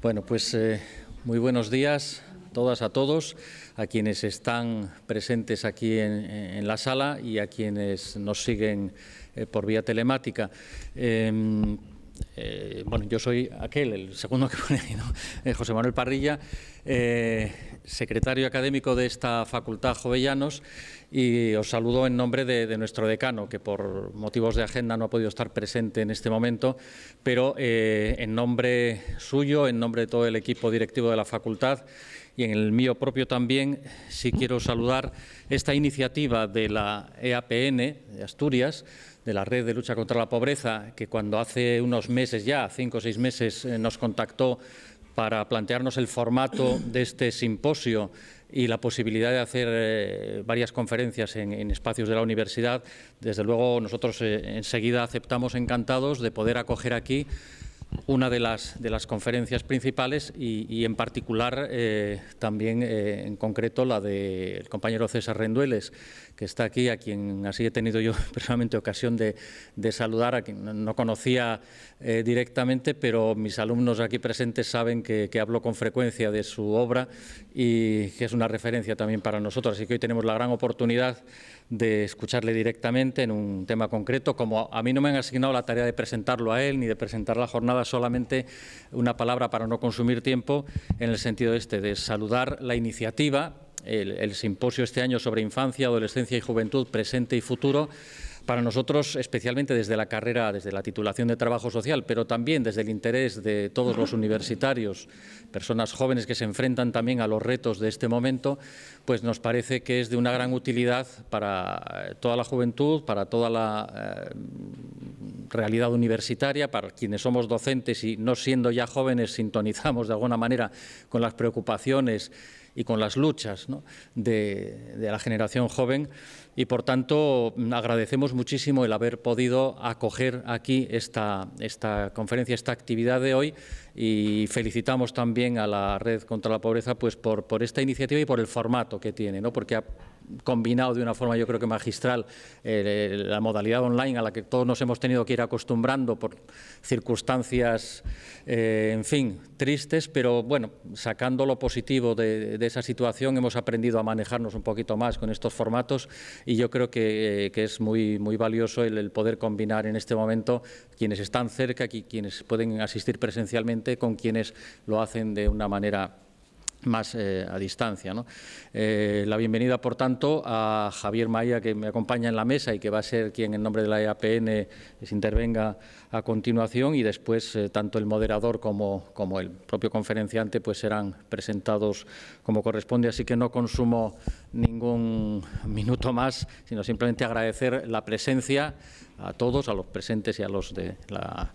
Bueno, pues muy buenos días a todas, a todos, a quienes están presentes aquí en la sala y a quienes nos siguen por vía telemática. Bueno, yo soy el segundo que pone ahí, ¿no? José Manuel Parrilla, secretario académico de esta Facultad Jovellanos, y os saludo en nombre de nuestro decano, que por motivos de agenda no ha podido estar presente en este momento, pero en nombre suyo, en nombre de todo el equipo directivo de la facultad y en el mío propio también, sí quiero saludar esta iniciativa de la EAPN de Asturias, de la Red de Lucha contra la Pobreza, que cuando hace unos meses ya, 5 o 6 meses, nos contactó para plantearnos el formato de este simposio y la posibilidad de hacer varias conferencias en espacios de la universidad. Desde luego, nosotros enseguida aceptamos encantados de poder acoger aquí una de las conferencias principales y en particular también en concreto la del compañero César Rendueles, que está aquí, a quien así he tenido yo personalmente ocasión de saludar, a quien no conocía directamente, pero mis alumnos aquí presentes saben que hablo con frecuencia de su obra y que es una referencia también para nosotros. Así que hoy tenemos la gran oportunidad de escucharle directamente en un tema concreto. Como a mí no me han asignado la tarea de presentarlo a él ni de presentar la jornada, solamente una palabra para no consumir tiempo, en el sentido de saludar la iniciativa, el simposio este año sobre infancia, adolescencia y juventud, presente y futuro. Para nosotros, especialmente desde la carrera, desde la titulación de Trabajo Social, pero también desde el interés de todos los universitarios, personas jóvenes que se enfrentan también a los retos de este momento, pues nos parece que es de una gran utilidad para toda la juventud, para toda la realidad universitaria, para quienes somos docentes y no siendo ya jóvenes sintonizamos de alguna manera con las preocupaciones y con las luchas, ¿no?, de la generación joven. Y, por tanto, agradecemos muchísimo el haber podido acoger aquí esta conferencia, esta actividad de hoy, y felicitamos también a la Red contra la Pobreza pues por esta iniciativa y por el formato que tiene, ¿no?, porque ha combinado de una forma, yo creo que magistral, la modalidad online a la que todos nos hemos tenido que ir acostumbrando por circunstancias, en fin, tristes, pero bueno, sacando lo positivo de esa situación, hemos aprendido a manejarnos un poquito más con estos formatos, y yo creo que es muy valioso el poder combinar en este momento quienes están cerca, quienes pueden asistir presencialmente, con quienes lo hacen de una manera más a distancia, ¿no? La bienvenida, por tanto, a Javier Maya, que me acompaña en la mesa y que va a ser quien, en nombre de la EAPN, se intervenga a continuación, y después tanto el moderador como el propio conferenciante pues serán presentados como corresponde. Así que no consumo ningún minuto más, sino simplemente agradecer la presencia a todos, a los presentes y a los de la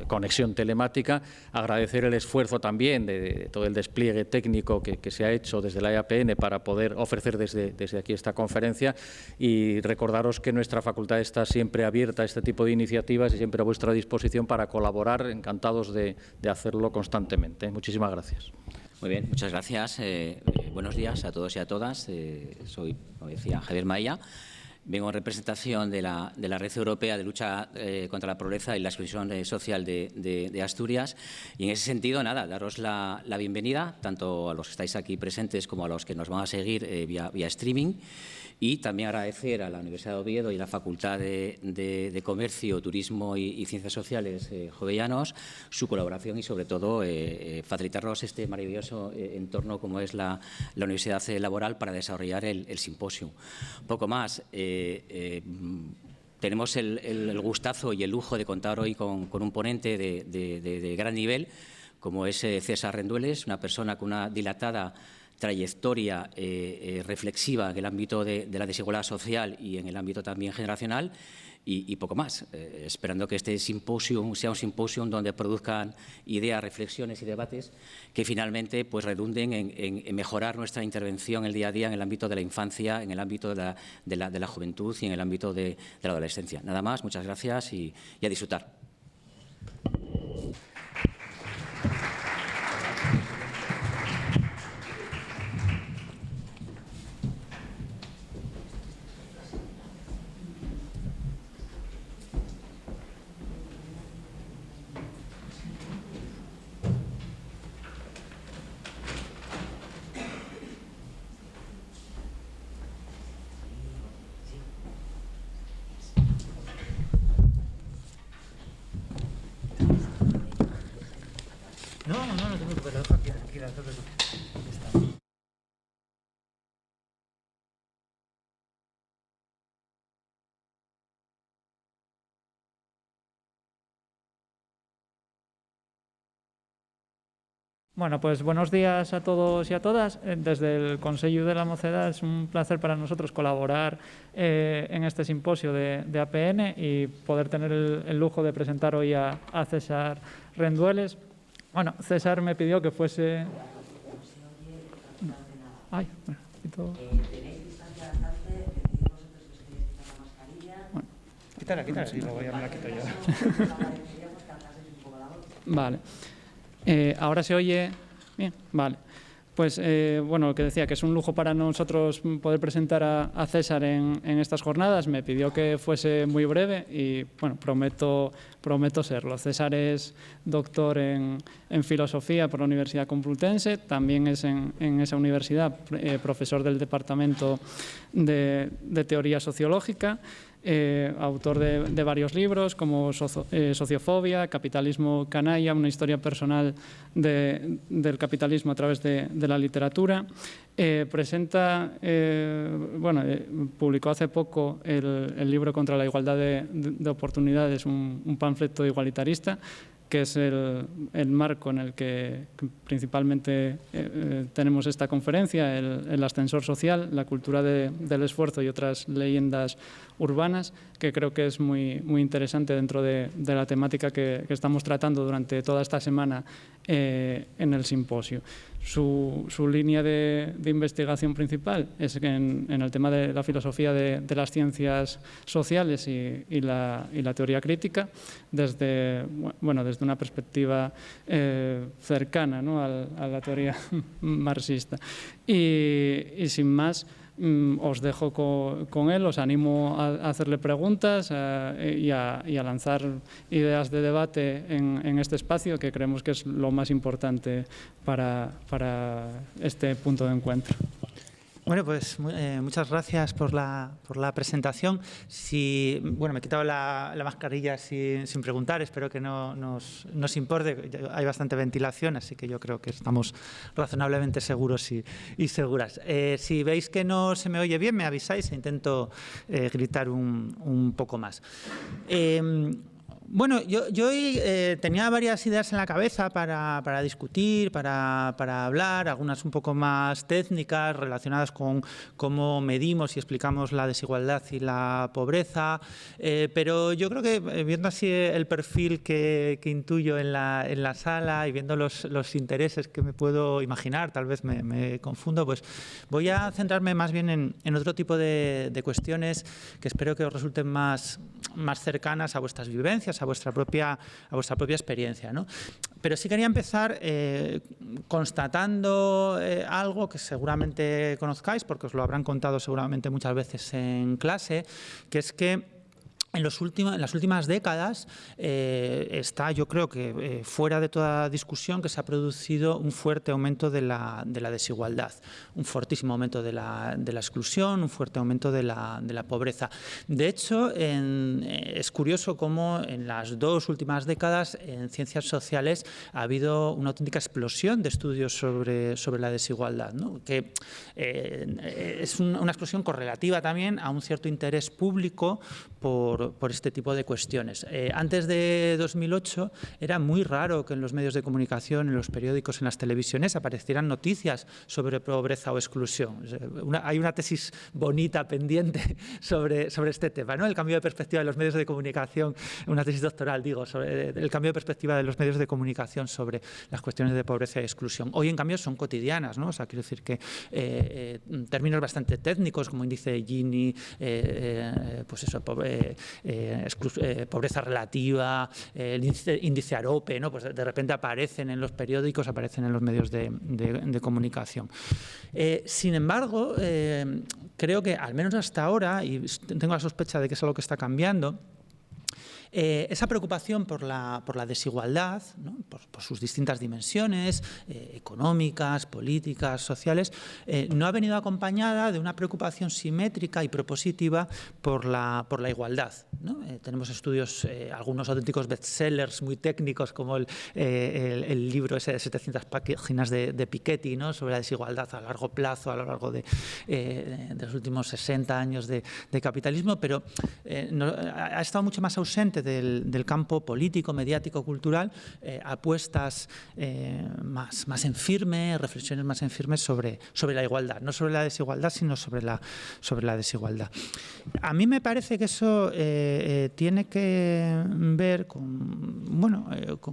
conexión telemática, agradecer el esfuerzo también de todo el despliegue técnico que se ha hecho desde la EAPN para poder ofrecer desde aquí esta conferencia, y recordaros que nuestra facultad está siempre abierta a este tipo de iniciativas y siempre a vuestra disposición para colaborar, encantados de hacerlo constantemente. Muchísimas gracias. Muy bien, muchas gracias. Buenos días a todos y a todas. Soy, como decía, Javier Maya. Vengo en representación de la Red Europea de Lucha contra la Pobreza y la Exclusión Social de Asturias. Y en ese sentido, nada, daros la bienvenida tanto a los que estáis aquí presentes como a los que nos van a seguir vía streaming. Y también agradecer a la Universidad de Oviedo y a la Facultad de Comercio, Turismo y Ciencias Sociales Jovellanos su colaboración y, sobre todo, facilitarnos este maravilloso entorno como es la Universidad Laboral para desarrollar el simposio. Poco más. Tenemos el gustazo y el lujo de contar hoy con un ponente de gran nivel, como es César Rendueles, una persona con una dilatada trayectoria reflexiva en el ámbito de la desigualdad social y en el ámbito también generacional, y poco más, esperando que este simposio sea un simposio donde produzcan ideas, reflexiones y debates que finalmente pues redunden en mejorar nuestra intervención el día a día en el ámbito de la infancia, en el ámbito de la juventud y en el ámbito de la adolescencia. Nada más, muchas gracias y a disfrutar. No te preocupes, lo dejo aquí, tranquila, no te preocupes. Ahí está. Bueno, pues buenos días a todos y a todas. Desde el Consello de la Mocedad es un placer para nosotros colaborar en este simposio de APN y poder tener el lujo de presentar hoy a César Rendueles. Bueno, César me pidió que fuese... Ay, bueno, quito... Tenéis distancia bastante, me pedís vosotros que os queréis quitar la mascarilla. Bueno, quítala, sí, luego ya me la quito yo. Vale. Ahora se oye bien, vale. Pues bueno, lo que decía, que es un lujo para nosotros poder presentar a César en estas jornadas. Me pidió que fuese muy breve y bueno, prometo serlo. César es doctor en filosofía por la Universidad Complutense, también es en esa universidad profesor del Departamento de Teoría Sociológica. Autor de varios libros como Sociofobia, Capitalismo canalla, una historia personal del capitalismo a través de la literatura. Publicó hace poco el libro Contra la igualdad de oportunidades, un panfleto igualitarista, que es el marco en el que principalmente tenemos esta conferencia, el ascensor social, la cultura del esfuerzo y otras leyendas urbanas, que creo que es muy interesante dentro de la temática que estamos tratando durante toda esta semana en el simposio. Su línea de investigación principal es en el tema de la filosofía de las ciencias sociales y la teoría crítica desde una perspectiva cercana, ¿no?, a la teoría marxista. Y sin más, os dejo con él, os animo a hacerle preguntas y a lanzar ideas de debate en este espacio, que creemos que es lo más importante para este punto de encuentro. Bueno, pues muchas gracias por la presentación. Me he quitado la mascarilla sin preguntar, espero que no nos importe. Hay bastante ventilación, así que yo creo que estamos razonablemente seguros y seguras. Si veis que no se me oye bien, me avisáis e intento gritar un poco más. Bueno, yo hoy tenía varias ideas en la cabeza para discutir, para hablar, algunas un poco más técnicas relacionadas con cómo medimos y explicamos la desigualdad y la pobreza, pero yo creo que viendo así el perfil que intuyo en la sala y viendo los intereses que me puedo imaginar, tal vez me confundo, pues voy a centrarme más bien en otro tipo de cuestiones que espero que os resulten más cercanas a vuestras vivencias, a vuestra propia experiencia, ¿no? Pero sí quería empezar constatando algo que seguramente conozcáis, porque os lo habrán contado seguramente muchas veces en clase, que es que en las últimas décadas está, yo creo que fuera de toda discusión, que se ha producido un fuerte aumento de la desigualdad, un fortísimo aumento de la exclusión, un fuerte aumento de la pobreza. De hecho, es curioso cómo en las 2 últimas décadas en ciencias sociales ha habido una auténtica explosión de estudios sobre la desigualdad, ¿no?, que es una explosión correlativa también a un cierto interés público por este tipo de cuestiones. Antes de 2008 era muy raro que en los medios de comunicación, en los periódicos, en las televisiones aparecieran noticias sobre pobreza o exclusión. Hay una tesis bonita pendiente sobre este tema, ¿no? El cambio de perspectiva de los medios de comunicación, una tesis doctoral, sobre el cambio de perspectiva de los medios de comunicación sobre las cuestiones de pobreza y exclusión. Hoy, en cambio, son cotidianas, ¿no? O sea, quiero decir que términos bastante técnicos como índice de Gini, pobreza relativa, el índice Arope, ¿no?, pues de repente aparecen en los periódicos, aparecen en los medios de comunicación. Sin embargo, creo que al menos hasta ahora, y tengo la sospecha de que es algo que está cambiando, Esa preocupación por la desigualdad, ¿no? por sus distintas dimensiones, económicas, políticas, sociales, no ha venido acompañada de una preocupación simétrica y propositiva por la igualdad, ¿no? Tenemos estudios, algunos auténticos bestsellers muy técnicos, como el libro ese de 700 páginas de Piketty, ¿no? Sobre la desigualdad a largo plazo, a lo largo de los últimos 60 años de capitalismo, pero ha estado mucho más ausente del campo político, mediático, cultural, apuestas más en firme, reflexiones más en firme sobre la igualdad, no sobre la desigualdad, sino sobre la desigualdad. A mí me parece que eso tiene que ver con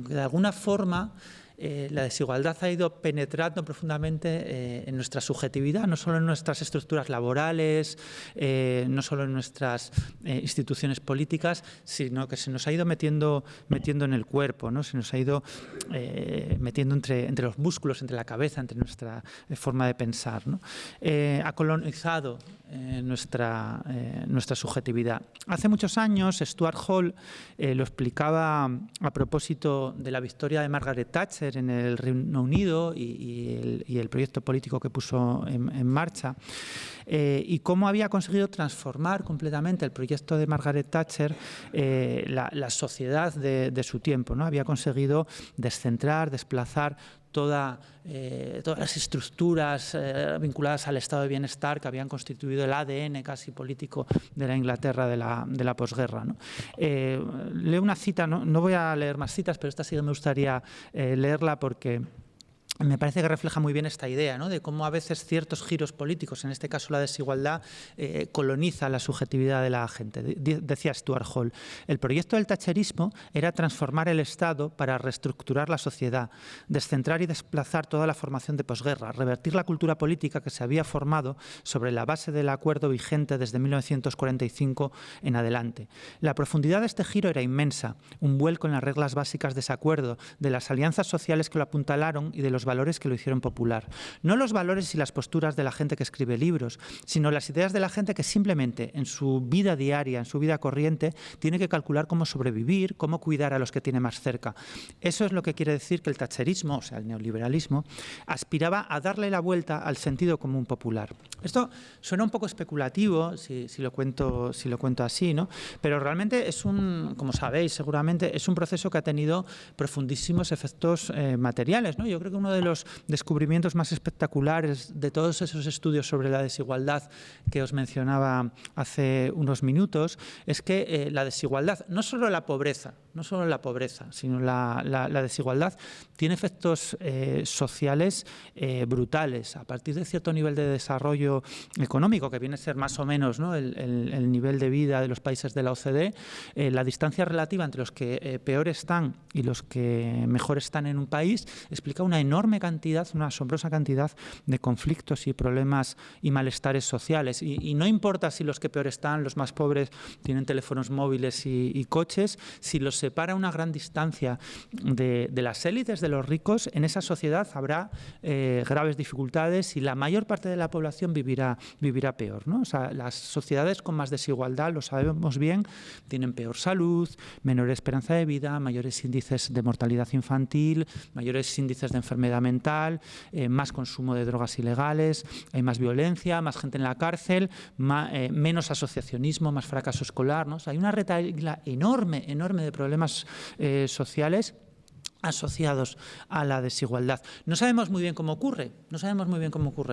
que de alguna forma la desigualdad ha ido penetrando profundamente en nuestra subjetividad, no solo en nuestras estructuras laborales, no solo en nuestras instituciones políticas, sino que se nos ha ido metiendo en el cuerpo, ¿no? Se nos ha ido metiendo entre los músculos, entre la cabeza, entre nuestra forma de pensar, ¿no? Ha colonizado nuestra subjetividad. Hace muchos años, Stuart Hall lo explicaba a propósito de la victoria de Margaret Thatcher en el Reino Unido y el proyecto político que puso en marcha, y cómo había conseguido transformar completamente el proyecto de Margaret Thatcher la sociedad de su tiempo, ¿no? Había conseguido descentrar, desplazar todas las estructuras vinculadas al estado de bienestar que habían constituido el ADN casi político de la Inglaterra de la posguerra, ¿no? Leo una cita, no voy a leer más citas, pero esta sí que me gustaría leerla porque me parece que refleja muy bien esta idea, ¿no? De cómo a veces ciertos giros políticos, en este caso la desigualdad, coloniza la subjetividad de la gente. Decía Stuart Hall, el proyecto del thatcherismo era transformar el Estado para reestructurar la sociedad, descentrar y desplazar toda la formación de posguerra, revertir la cultura política que se había formado sobre la base del acuerdo vigente desde 1945 en adelante. La profundidad de este giro era inmensa, un vuelco en las reglas básicas de ese acuerdo, de las alianzas sociales que lo apuntalaron y de los valores que lo hicieron popular. No los valores y las posturas de la gente que escribe libros, sino las ideas de la gente que simplemente en su vida diaria, en su vida corriente, tiene que calcular cómo sobrevivir, cómo cuidar a los que tiene más cerca. Eso es lo que quiere decir que el thatcherismo, o sea, el neoliberalismo, aspiraba a darle la vuelta al sentido común popular. Esto suena un poco especulativo, si lo cuento así, ¿no? Pero realmente es como sabéis seguramente, es un proceso que ha tenido profundísimos efectos materiales, ¿no? Yo creo que uno de los descubrimientos más espectaculares de todos esos estudios sobre la desigualdad que os mencionaba hace unos minutos es que la desigualdad, no solo la pobreza, sino la desigualdad tiene efectos sociales brutales. A partir de cierto nivel de desarrollo económico, que viene a ser más o menos, ¿no?, el nivel de vida de los países de la OCDE, la distancia relativa entre los que peor están y los que mejor están en un país explica una enorme cantidad, una asombrosa cantidad de conflictos y problemas y malestares sociales. Y no importa si los que peor están, los más pobres, tienen teléfonos móviles y coches, si los separa una gran distancia de las élites, de los ricos, en esa sociedad habrá graves dificultades y la mayor parte de la población vivirá peor, ¿no? O sea, las sociedades con más desigualdad, lo sabemos bien, tienen peor salud, menor esperanza de vida, mayores índices de mortalidad infantil, mayores índices de enfermedad mental, más consumo de drogas ilegales, hay más violencia, más gente en la cárcel, menos asociacionismo, más fracaso escolar, ¿no? O sea, hay una retahíla enorme de problemas sociales asociados a la desigualdad. No sabemos muy bien cómo ocurre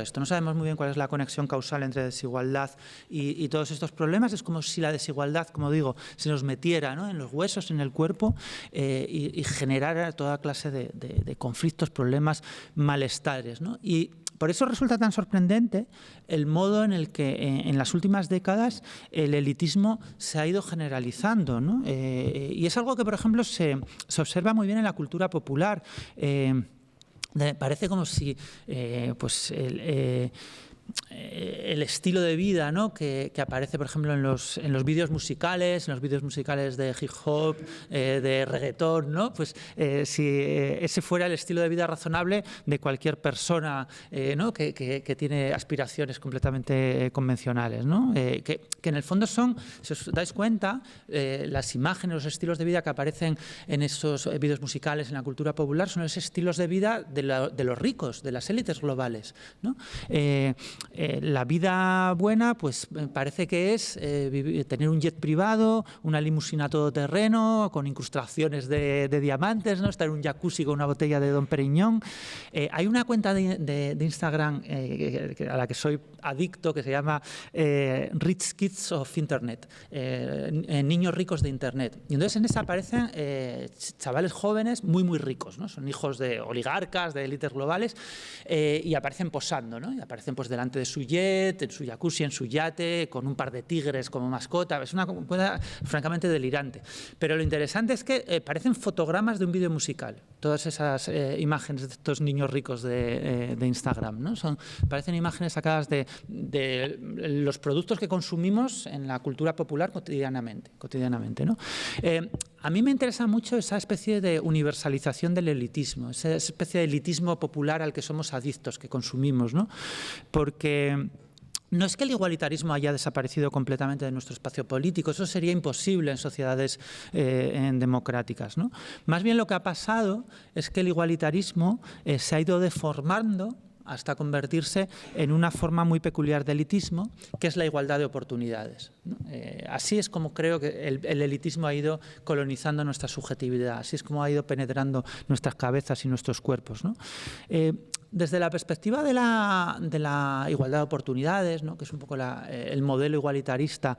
esto, no sabemos muy bien cuál es la conexión causal entre desigualdad y todos estos problemas. Es como si la desigualdad, como digo, se nos metiera, ¿no?, en los huesos, en el cuerpo, y generara toda clase de conflictos, problemas, malestares, ¿no? Y por eso resulta tan sorprendente el modo en el que en las últimas décadas el elitismo se ha ido generalizando, ¿no? Y es algo que, por ejemplo, se observa muy bien en la cultura popular. Parece como si el estilo de vida, ¿no?, que aparece, por ejemplo, en los vídeos musicales, de hip hop, de reggaetón, ¿no? Pues si ese fuera el estilo de vida razonable de cualquier persona, ¿no?, que tiene aspiraciones completamente convencionales, ¿no? Que que en el fondo son, si os dais cuenta, las imágenes, los estilos de vida que aparecen en esos vídeos musicales, en la cultura popular, son esos estilos de vida de los ricos, de las élites globales, ¿no? La vida buena, pues parece que es tener un jet privado, una limusina todoterreno, con incrustaciones de diamantes, ¿no? Estar en un jacuzzi con una botella de Dom Perignon. Hay una cuenta de Instagram a la que soy adicto, que se llama Rich Kids of Internet, niños ricos de Internet. Y entonces en esa aparecen chavales jóvenes muy ricos, ¿no? Son hijos de oligarcas, de élites globales, y aparecen posando, ¿no? Y aparecen pues delante de su jet, en su jacuzzi, en su yate, con un par de tigres como mascota. Es una cosa francamente delirante. Pero lo interesante es que parecen fotogramas de un vídeo musical, todas esas imágenes de estos niños ricos de Instagram, ¿no? Parecen imágenes sacadas de los productos que consumimos en la cultura popular cotidianamente, ¿no? A mí me interesa mucho esa especie de universalización del elitismo, esa especie de elitismo popular al que somos adictos, que consumimos, ¿no? Porque no es que el igualitarismo haya desaparecido completamente de nuestro espacio político, eso sería imposible en sociedades democráticas, ¿no? Más bien lo que ha pasado es que el igualitarismo se ha ido deformando hasta convertirse en una forma muy peculiar de elitismo, que es la igualdad de oportunidades, ¿no? Así es como creo que el elitismo ha ido colonizando nuestra subjetividad, así es como ha ido penetrando nuestras cabezas y nuestros cuerpos, ¿no? Desde la perspectiva de la igualdad de oportunidades, ¿no? Que es un poco el modelo igualitarista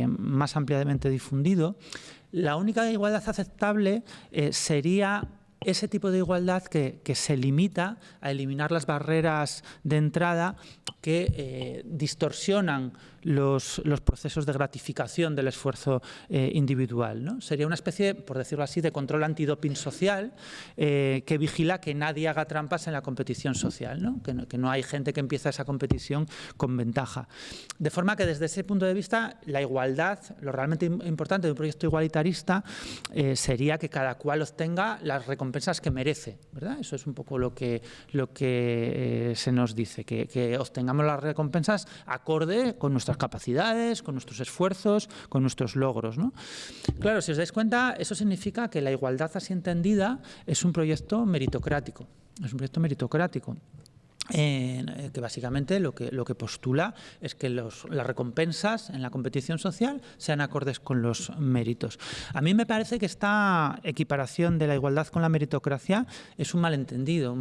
más ampliamente difundido, la única igualdad aceptable sería ese tipo de igualdad que se limita a eliminar las barreras de entrada que distorsionan los procesos de gratificación del esfuerzo individual, ¿no? Sería una especie, por decirlo así, de control antidoping social que vigila que nadie haga trampas en la competición social, ¿no? Que no hay gente que empieza esa competición con ventaja. De forma que desde ese punto de vista la igualdad, lo realmente importante de un proyecto igualitarista sería que cada cual obtenga las recompensas que merece, ¿verdad? Eso es un poco lo que se nos dice, que obtengamos las recompensas acorde con nuestras capacidades, con nuestros esfuerzos, con nuestros logros, ¿no? Claro, si os dais cuenta, eso significa que la igualdad así entendida es un proyecto meritocrático. Es un proyecto meritocrático. Que básicamente lo que postula es que las recompensas en la competición social sean acordes con los méritos. A mí me parece que esta equiparación de la igualdad con la meritocracia es un malentendido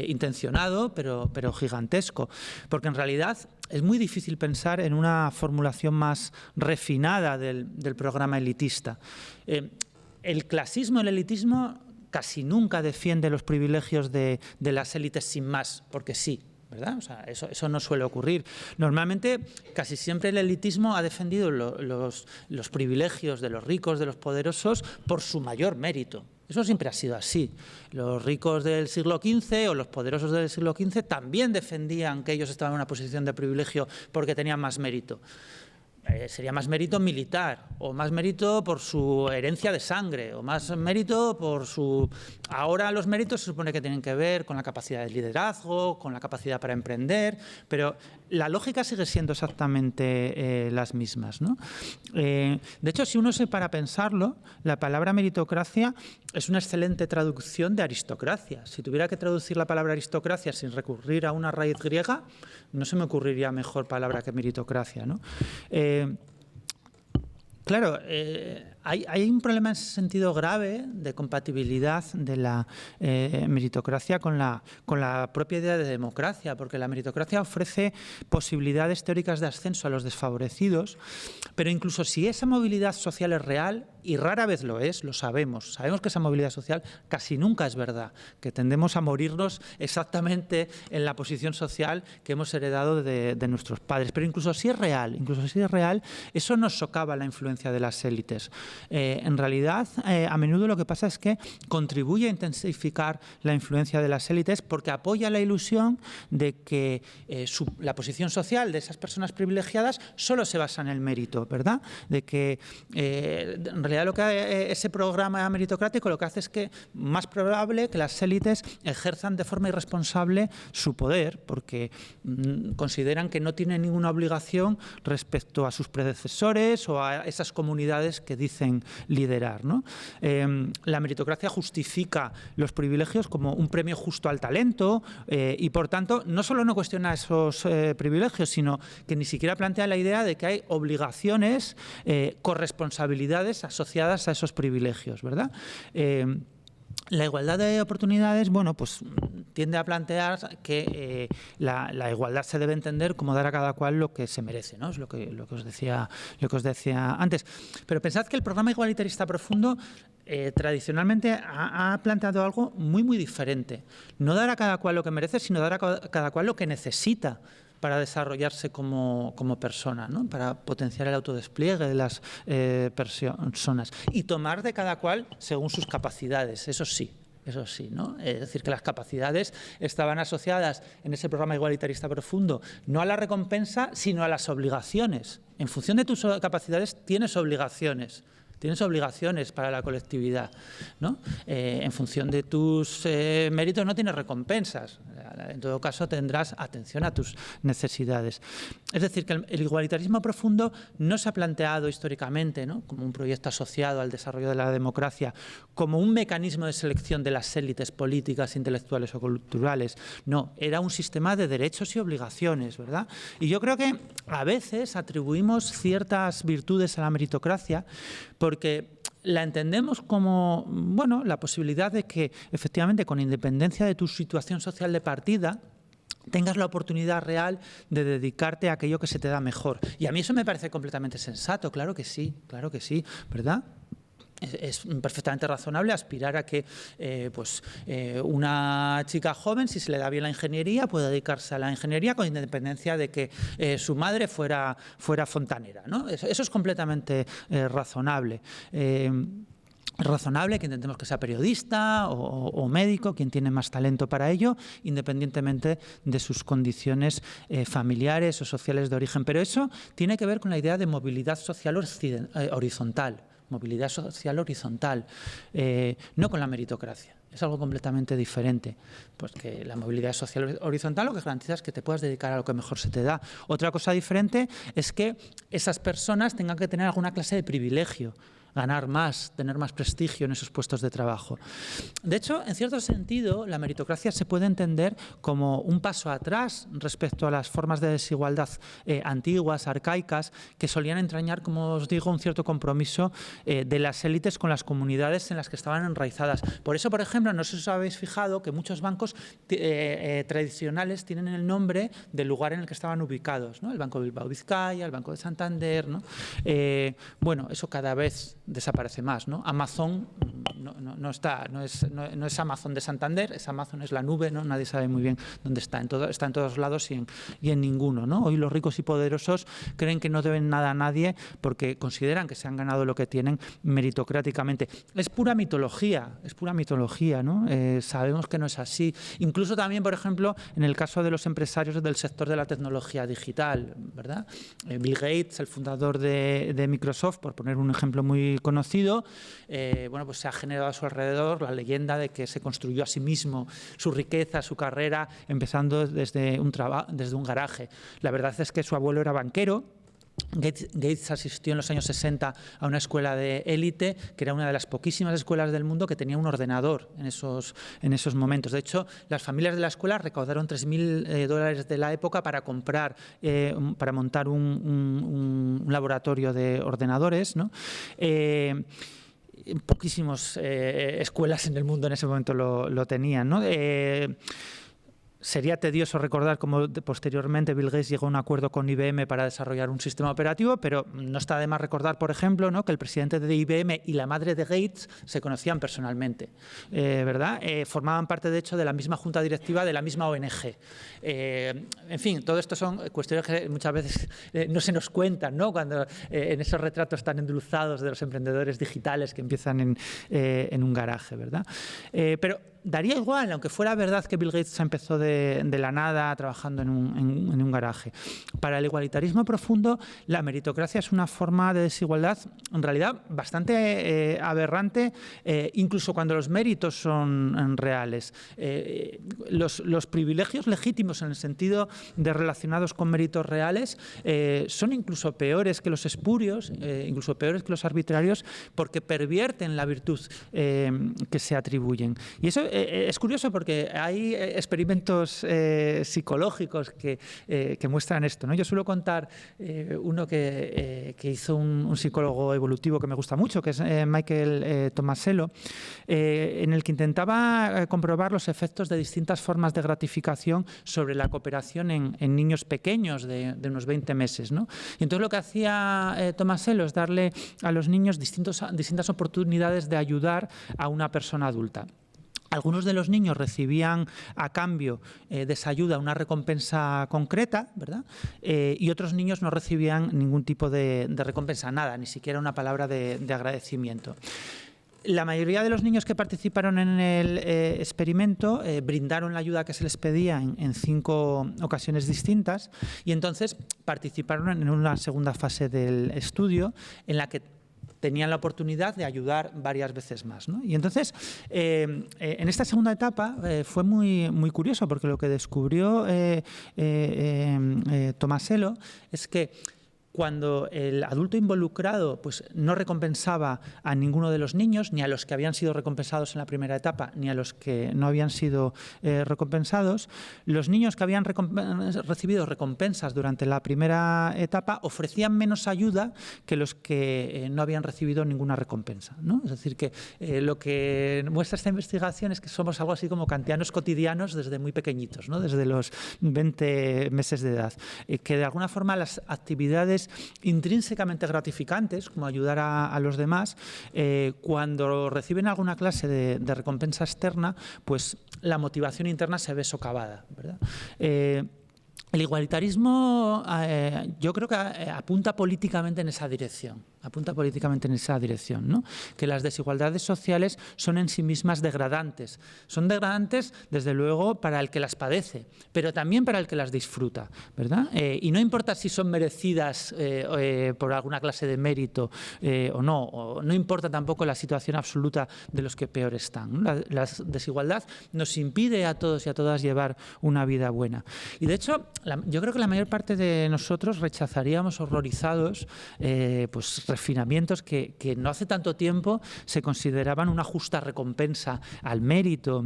intencionado, pero gigantesco, porque en realidad es muy difícil pensar en una formulación más refinada del programa elitista. El clasismo, el elitismo casi nunca defiende los privilegios de las élites sin más, porque sí, ¿verdad? O sea, eso no suele ocurrir. Normalmente, casi siempre el elitismo ha defendido los privilegios de los ricos, de los poderosos, por su mayor mérito. Eso siempre ha sido así. Los ricos del siglo XV o los poderosos del siglo XV también defendían que ellos estaban en una posición de privilegio porque tenían más mérito. Sería más mérito militar, o más mérito por su herencia de sangre, o más mérito por su... Ahora los méritos se supone que tienen que ver con la capacidad de liderazgo, con la capacidad para emprender, pero la lógica sigue siendo exactamente las mismas, ¿no? De hecho, si uno se para a pensarlo, la palabra meritocracia es una excelente traducción de aristocracia. Si tuviera que traducir la palabra aristocracia sin recurrir a una raíz griega, no se me ocurriría mejor palabra que meritocracia, ¿no? Claro, hay un problema en ese sentido grave de compatibilidad de la meritocracia con la propia idea de democracia, porque la meritocracia ofrece posibilidades teóricas de ascenso a los desfavorecidos, pero incluso si esa movilidad social es real, y rara vez lo es, lo sabemos que esa movilidad social casi nunca es verdad, que tendemos a morirnos exactamente en la posición social que hemos heredado de nuestros padres, pero incluso si es real, eso nos socava la influencia de las élites. En realidad, a menudo lo que pasa es que contribuye a intensificar la influencia de las élites porque apoya la ilusión de que la posición social de esas personas privilegiadas solo se basa en el mérito, ¿verdad? De que en realidad ese programa meritocrático lo que hace es que más probable que las élites ejerzan de forma irresponsable su poder porque consideran que no tienen ninguna obligación respecto a sus predecesores o a esas comunidades que dicen liderar, ¿no? La meritocracia justifica los privilegios como un premio justo al talento y, por tanto, no solo no cuestiona esos privilegios, sino que ni siquiera plantea la idea de que hay obligaciones, corresponsabilidades asociadas a esos privilegios, ¿verdad? La igualdad de oportunidades, bueno, pues tiende a plantear que la igualdad se debe entender como dar a cada cual lo que se merece, ¿no? Es lo que os decía antes. Pero pensad que el programa igualitarista profundo tradicionalmente ha planteado algo muy, muy diferente. No dar a cada cual lo que merece, sino dar a cada cual lo que necesita para desarrollarse como persona, ¿no? Para potenciar el autodespliegue de las personas y tomar de cada cual según sus capacidades, eso sí, ¿no? Es decir, que las capacidades estaban asociadas en ese programa igualitarista profundo no a la recompensa, sino a las obligaciones. En función de tus capacidades tienes obligaciones. Tienes obligaciones para la colectividad, ¿no? En función de tus méritos no tienes recompensas. En todo caso, tendrás atención a tus necesidades. Es decir, que el igualitarismo profundo no se ha planteado históricamente, ¿no? Como un proyecto asociado al desarrollo de la democracia, como un mecanismo de selección de las élites políticas, intelectuales o culturales. No, era un sistema de derechos y obligaciones, ¿verdad? Y yo creo que a veces atribuimos ciertas virtudes a la meritocracia porque la entendemos como, bueno, la posibilidad de que, efectivamente, con independencia de tu situación social de partida, tengas la oportunidad real de dedicarte a aquello que se te da mejor. Y a mí eso me parece completamente sensato, claro que sí, ¿verdad? Es perfectamente razonable aspirar a que una chica joven, si se le da bien la ingeniería, pueda dedicarse a la ingeniería con independencia de que su madre fuera fontanera, ¿no? Eso es completamente razonable. Razonable que intentemos que sea periodista o médico, quien tiene más talento para ello, independientemente de sus condiciones familiares o sociales de origen. Pero eso tiene que ver con la idea de movilidad social horizontal. Movilidad social horizontal, no con la meritocracia. Es algo completamente diferente. Pues que la movilidad social horizontal lo que garantiza es que te puedas dedicar a lo que mejor se te da. Otra cosa diferente es que esas personas tengan que tener alguna clase de privilegio, ganar más, tener más prestigio en esos puestos de trabajo. De hecho, en cierto sentido, la meritocracia se puede entender como un paso atrás respecto a las formas de desigualdad antiguas, arcaicas, que solían entrañar, como os digo, un cierto compromiso de las élites con las comunidades en las que estaban enraizadas. Por eso, por ejemplo, no sé si os habéis fijado que muchos bancos tradicionales tienen el nombre del lugar en el que estaban ubicados, ¿no? El Banco de Bilbao Vizcaya, el Banco de Santander, ¿no? Bueno, eso cada vez desaparece más, ¿no? Amazon no es Amazon de Santander, Amazon es la nube, ¿no? Nadie sabe muy bien dónde está. Está en todos lados y en ninguno, ¿no? Hoy los ricos y poderosos creen que no deben nada a nadie porque consideran que se han ganado lo que tienen meritocráticamente. Es pura mitología, ¿no? Sabemos que no es así. Incluso también, por ejemplo, en el caso de los empresarios del sector de la tecnología digital, ¿verdad? Bill Gates, el fundador de Microsoft, por poner un ejemplo muy conocido, pues se ha generado a su alrededor la leyenda de que se construyó a sí mismo su riqueza, su carrera, empezando desde un garaje. La verdad es que su abuelo era banquero. Gates asistió en los años 60 a una escuela de élite, que era una de las poquísimas escuelas del mundo que tenía un ordenador en esos momentos. De hecho, las familias de la escuela recaudaron $3.000 de la época para montar un laboratorio de ordenadores, ¿no? Poquísimas escuelas en el mundo en ese momento lo tenían, ¿no? Sería tedioso recordar cómo posteriormente Bill Gates llegó a un acuerdo con IBM para desarrollar un sistema operativo, pero no está de más recordar, por ejemplo, ¿no?, que el presidente de IBM y la madre de Gates se conocían personalmente, ¿verdad? Formaban parte, de hecho, de la misma junta directiva de la misma ONG. En fin, todo esto son cuestiones que muchas veces no se nos cuentan, ¿no?, cuando en esos retratos tan endulzados de los emprendedores digitales que empiezan en un garaje, ¿verdad? Pero daría igual, aunque fuera verdad que Bill Gates empezó de la nada trabajando en un garaje. Para el igualitarismo profundo, la meritocracia es una forma de desigualdad, en realidad, bastante aberrante, incluso cuando los méritos son reales. Los privilegios legítimos, en el sentido de relacionados con méritos reales, son incluso peores que los espurios, incluso peores que los arbitrarios, porque pervierten la virtud que se atribuyen. Y eso es curioso porque hay experimentos psicológicos que muestran esto, ¿no? Yo suelo contar uno que hizo un psicólogo evolutivo que me gusta mucho, que es Michael Tomasello, en el que intentaba comprobar los efectos de distintas formas de gratificación sobre la cooperación en niños pequeños de unos 20 meses, ¿no? Y entonces lo que hacía Tomasello es darle a los niños distintas oportunidades de ayudar a una persona adulta. Algunos de los niños recibían a cambio de esa ayuda una recompensa concreta, ¿verdad? Y otros niños no recibían ningún tipo de recompensa, nada, ni siquiera una palabra de agradecimiento. La mayoría de los niños que participaron en el experimento brindaron la ayuda que se les pedía en 5 ocasiones distintas y entonces participaron en una segunda fase del estudio en la que tenían la oportunidad de ayudar varias veces más, ¿no? Y entonces, en esta segunda etapa fue muy curioso, porque lo que descubrió Tomasello es que cuando el adulto involucrado pues, no recompensaba a ninguno de los niños, ni a los que habían sido recompensados en la primera etapa, ni a los que no habían sido recompensados, los niños que habían recibido recompensas durante la primera etapa ofrecían menos ayuda que los que no habían recibido ninguna recompensa, ¿no? Es decir, que lo que muestra esta investigación es que somos algo así como kantianos cotidianos desde muy pequeñitos, ¿no? Desde los 20 meses de edad, que de alguna forma las actividades intrínsecamente gratificantes, como ayudar a los demás, cuando reciben alguna clase de recompensa externa, pues la motivación interna se ve socavada, ¿verdad? El igualitarismo yo creo que apunta políticamente en esa dirección. ¿No? Que las desigualdades sociales son en sí mismas degradantes. Son degradantes, desde luego, para el que las padece, pero también para el que las disfruta, ¿verdad? Y no importa si son merecidas por alguna clase de mérito o no importa tampoco la situación absoluta de los que peor están, ¿no? La desigualdad nos impide a todos y a todas llevar una vida buena. Y de hecho, yo creo que la mayor parte de nosotros rechazaríamos horrorizados pues refinamientos que no hace tanto tiempo se consideraban una justa recompensa al mérito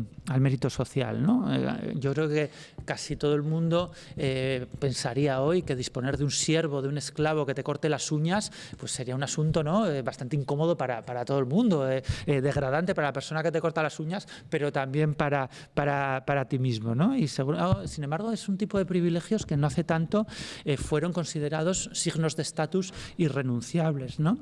social, ¿no? Yo creo que casi todo el mundo pensaría hoy que disponer de un siervo, de un esclavo que te corte las uñas, pues sería un asunto, ¿no? Bastante incómodo para todo el mundo, degradante para la persona que te corta las uñas, pero también para ti mismo, ¿no? Y sin embargo es un tipo de privilegios que no hace tanto fueron considerados signos de estatus irrenunciables, ¿no?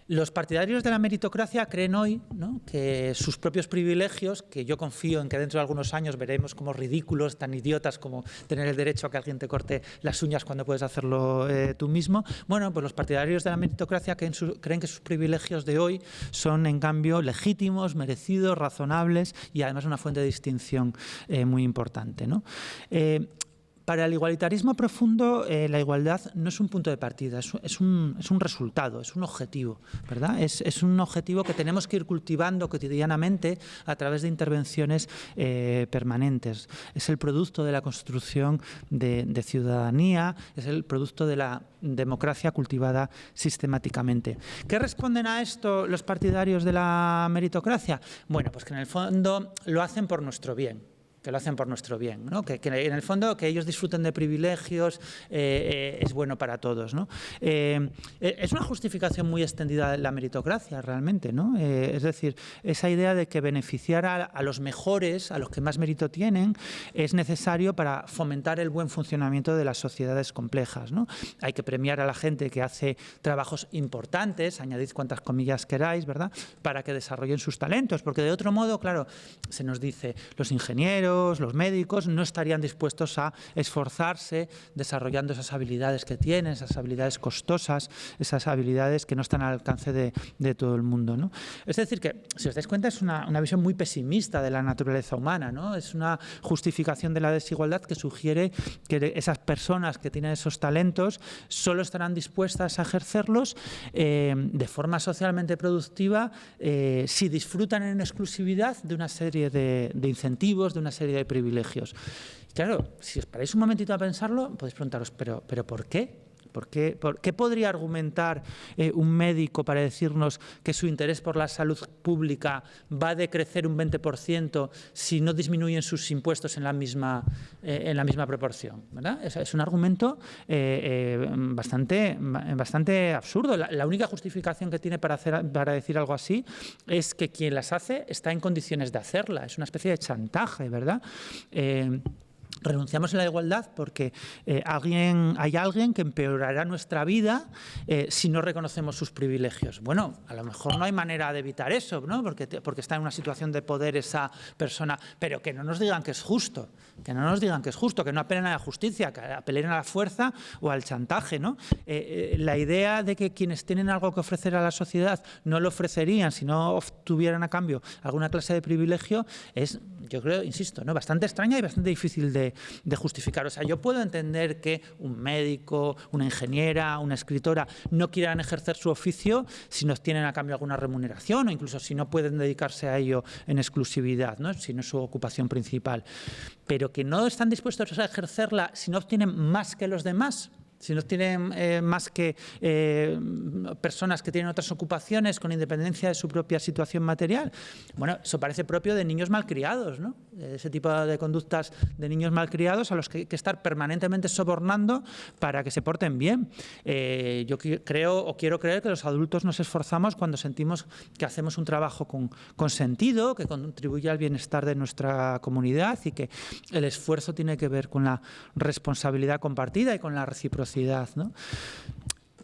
Los partidarios de la meritocracia creen hoy, ¿no?, que sus propios privilegios, que yo confío en que dentro de algunos años veremos como ridículos, tan idiotas como tener el derecho a que alguien te corte las uñas cuando puedes hacerlo tú mismo, bueno, pues los partidarios de la meritocracia creen que sus privilegios de hoy son, en cambio, legítimos, merecidos, razonables y además una fuente de distinción muy importante, ¿no? Para el igualitarismo profundo, la igualdad no es un punto de partida, es un resultado, es un objetivo, ¿verdad? Es un objetivo que tenemos que ir cultivando cotidianamente a través de intervenciones permanentes. Es el producto de la construcción de ciudadanía, es el producto de la democracia cultivada sistemáticamente. ¿Qué responden a esto los partidarios de la meritocracia? Bueno, pues que en el fondo lo hacen por nuestro bien. lo hacen por nuestro bien, ¿no? Que en el fondo que ellos disfruten de privilegios es bueno para todos, ¿no? Es una justificación muy extendida de la meritocracia realmente, ¿no? Es decir, esa idea de que beneficiar a los mejores, a los que más mérito tienen, es necesario para fomentar el buen funcionamiento de las sociedades complejas, ¿no? Hay que premiar a la gente que hace trabajos importantes, añadid cuantas comillas queráis, ¿verdad?, para que desarrollen sus talentos, porque de otro modo, claro, se nos dice, los ingenieros, los médicos no estarían dispuestos a esforzarse desarrollando esas habilidades que tienen, esas habilidades costosas, esas habilidades que no están al alcance de todo el mundo, ¿no? Es decir, que si os dais cuenta es una visión muy pesimista de la naturaleza humana, ¿no? Es una justificación de la desigualdad que sugiere que esas personas que tienen esos talentos solo estarán dispuestas a ejercerlos de forma socialmente productiva si disfrutan en exclusividad de una serie de incentivos, de una serie de privilegios. Claro, si os paráis un momentito a pensarlo, podéis preguntaros, ¿pero por qué? ¿Por qué podría argumentar un médico para decirnos que su interés por la salud pública va a decrecer un 20% si no disminuyen sus impuestos en la misma proporción, ¿verdad? Es un argumento bastante absurdo. La única justificación que tiene para decir algo así es que quien las hace está en condiciones de hacerla. Es una especie de chantaje, ¿verdad? Renunciamos a la igualdad porque hay alguien que empeorará nuestra vida si no reconocemos sus privilegios. Bueno, a lo mejor no hay manera de evitar eso, ¿no? Porque está en una situación de poder esa persona, pero que no nos digan que es justo, que no apelen a la justicia, que apelen a la fuerza o al chantaje, ¿no? La idea de que quienes tienen algo que ofrecer a la sociedad no lo ofrecerían si no obtuvieran a cambio alguna clase de privilegio es, yo creo, insisto, ¿no?, bastante extraña y bastante difícil de justificar. O sea, yo puedo entender que un médico, una ingeniera, una escritora no quieran ejercer su oficio si no tienen a cambio alguna remuneración o incluso si no pueden dedicarse a ello en exclusividad, ¿no?, si no es su ocupación principal. Pero que no están dispuestos a ejercerla si no obtienen más que los demás, si no tienen más que personas que tienen otras ocupaciones con independencia de su propia situación material. Bueno, eso parece propio de niños malcriados, ¿no? Ese tipo de conductas de niños malcriados a los que hay que estar permanentemente sobornando para que se porten bien. Yo quiero creer que los adultos nos esforzamos cuando sentimos que hacemos un trabajo con sentido, que contribuye al bienestar de nuestra comunidad y que el esfuerzo tiene que ver con la responsabilidad compartida y con la reciprocidad, ¿no?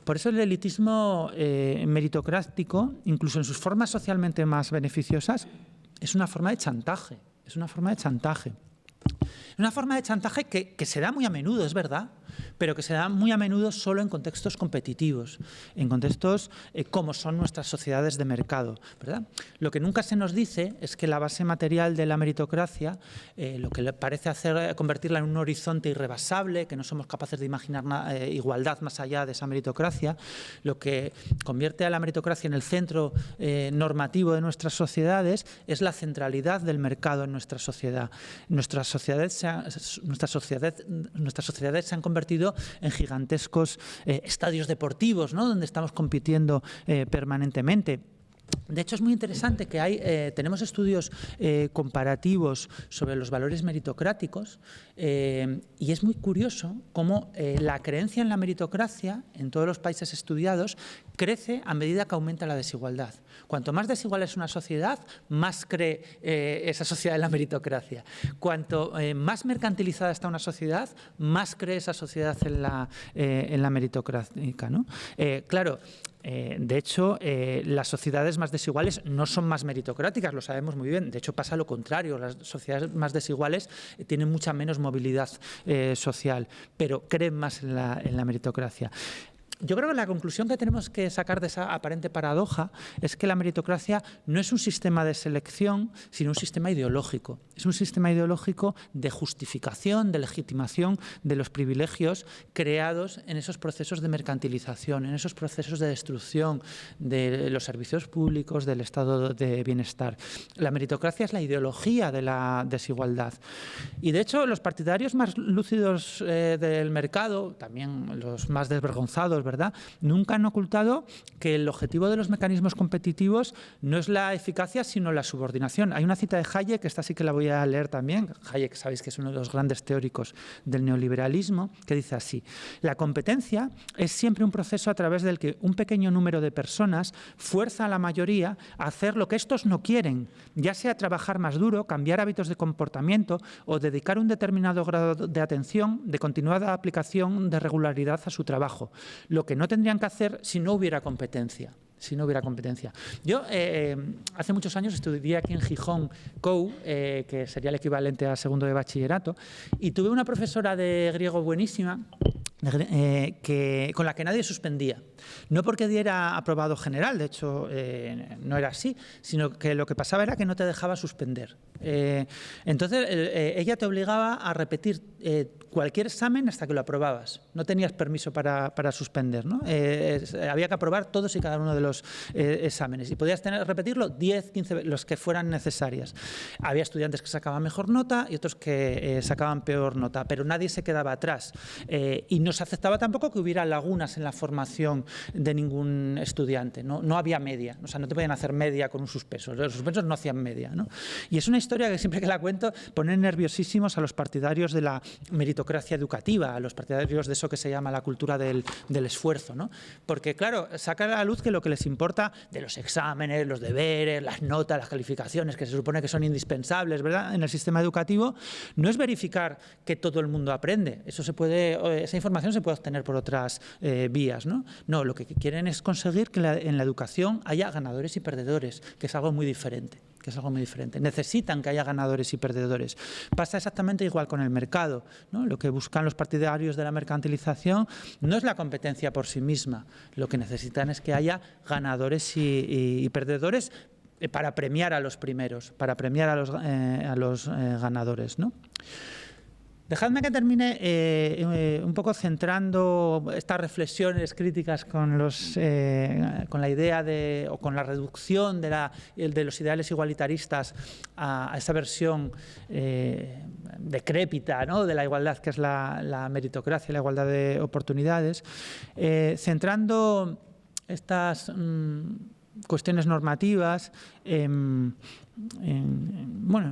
Por eso el elitismo meritocrático, incluso en sus formas socialmente más beneficiosas, es una forma de chantaje. Es una forma de chantaje. Una forma de chantaje que se da muy a menudo, es verdad, pero que se da muy a menudo solo en contextos competitivos, en contextos como son nuestras sociedades de mercado, ¿verdad? Lo que nunca se nos dice es que la base material de la meritocracia, lo que le parece hacer convertirla en un horizonte irrebasable, que no somos capaces de imaginar igualdad más allá de esa meritocracia, lo que convierte a la meritocracia en el centro normativo de nuestras sociedades es la centralidad del mercado en nuestra sociedad. Nuestras sociedades se han convertido en gigantescos estadios deportivos, ¿no?, donde estamos compitiendo permanentemente. De hecho, es muy interesante que tenemos estudios comparativos sobre los valores meritocráticos y es muy curioso cómo la creencia en la meritocracia en todos los países estudiados crece a medida que aumenta la desigualdad. Cuanto más desigual es una sociedad, más cree esa sociedad en la meritocracia. Cuanto más mercantilizada está una sociedad, más cree esa sociedad en la meritocracia, ¿no? Claro, de hecho, las sociedades más desiguales no son más meritocráticas, lo sabemos muy bien. De hecho, pasa lo contrario. Las sociedades más desiguales tienen mucha menos movilidad social, pero creen más en la meritocracia. Yo creo que la conclusión que tenemos que sacar de esa aparente paradoja es que la meritocracia no es un sistema de selección, sino un sistema ideológico. Es un sistema ideológico de justificación, de legitimación de los privilegios creados en esos procesos de mercantilización, en esos procesos de destrucción de los servicios públicos, del estado de bienestar. La meritocracia es la ideología de la desigualdad. Y de hecho, los partidarios más lúcidos del mercado, también los más desvergonzados, ¿verdad? Nunca han ocultado que el objetivo de los mecanismos competitivos no es la eficacia, sino la subordinación. Hay una cita de Hayek, esta sí que la voy a leer también. Hayek, sabéis que es uno de los grandes teóricos del neoliberalismo, que dice así: la competencia es siempre un proceso a través del que un pequeño número de personas fuerza a la mayoría a hacer lo que estos no quieren, ya sea trabajar más duro, cambiar hábitos de comportamiento o dedicar un determinado grado de atención, de continuada aplicación de regularidad a su trabajo, lo que no tendrían que hacer si no hubiera competencia. Yo hace muchos años estudié aquí en Gijón COU, que sería el equivalente a segundo de bachillerato, y tuve una profesora de griego buenísima, con la que nadie suspendía. No porque diera aprobado general, de hecho no era así, sino que lo que pasaba era que no te dejaba suspender. Entonces ella te obligaba a repetir cualquier examen hasta que lo aprobabas. No tenías permiso para suspender, ¿no? Había que aprobar todos y cada uno de los exámenes y podías repetirlo 10, 15, los que fueran necesarias. Había estudiantes que sacaban mejor nota y otros que sacaban peor nota, pero nadie se quedaba atrás. Y no se aceptaba tampoco que hubiera lagunas en la formación de ningún estudiante. No había media, o sea, no te podían hacer media con un suspenso. Los suspensos no hacían media, ¿no? Y es una historia que siempre que la cuento pone nerviosísimos a los partidarios de la meritocracia educativa, a los partidarios de eso que se llama la cultura del esfuerzo, ¿no? Porque, claro, saca a la luz que lo que les importa de los exámenes, los deberes, las notas, las calificaciones, que se supone que son indispensables, ¿verdad?, en el sistema educativo, no es verificar que todo el mundo aprende. Esa información se puede obtener por otras vías, ¿no? No, lo que quieren es conseguir que en la educación haya ganadores y perdedores, que es algo muy diferente. Necesitan que haya ganadores y perdedores. Pasa exactamente igual con el mercado, ¿no? Lo que buscan los partidarios de la mercantilización no es la competencia por sí misma. Lo que necesitan es que haya ganadores y perdedores para premiar a los primeros, para premiar a los ganadores, ¿no? Dejadme que termine un poco centrando estas reflexiones críticas con la idea o con la reducción de los ideales igualitaristas a esa versión decrépita, ¿no?, de la igualdad, que es la meritocracia, la igualdad de oportunidades, centrando estas cuestiones normativas en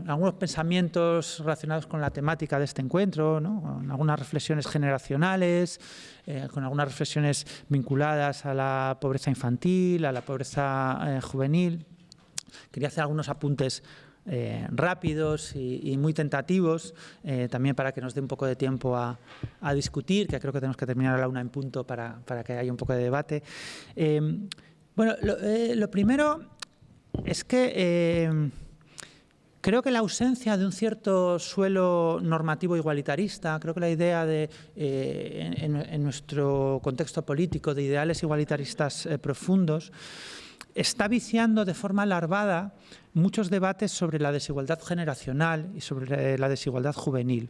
algunos pensamientos relacionados con la temática de este encuentro, ¿no?, con algunas reflexiones generacionales, con algunas reflexiones vinculadas a la pobreza infantil, a la pobreza juvenil. Quería hacer algunos apuntes rápidos y muy tentativos, también para que nos dé un poco de tiempo a discutir, que creo que tenemos que terminar a la 1 en punto para que haya un poco de debate. Lo primero es que creo que la ausencia de un cierto suelo normativo igualitarista, creo que la idea de, en nuestro contexto político, de ideales igualitaristas profundos, está viciando de forma larvada muchos debates sobre la desigualdad generacional y sobre la desigualdad juvenil.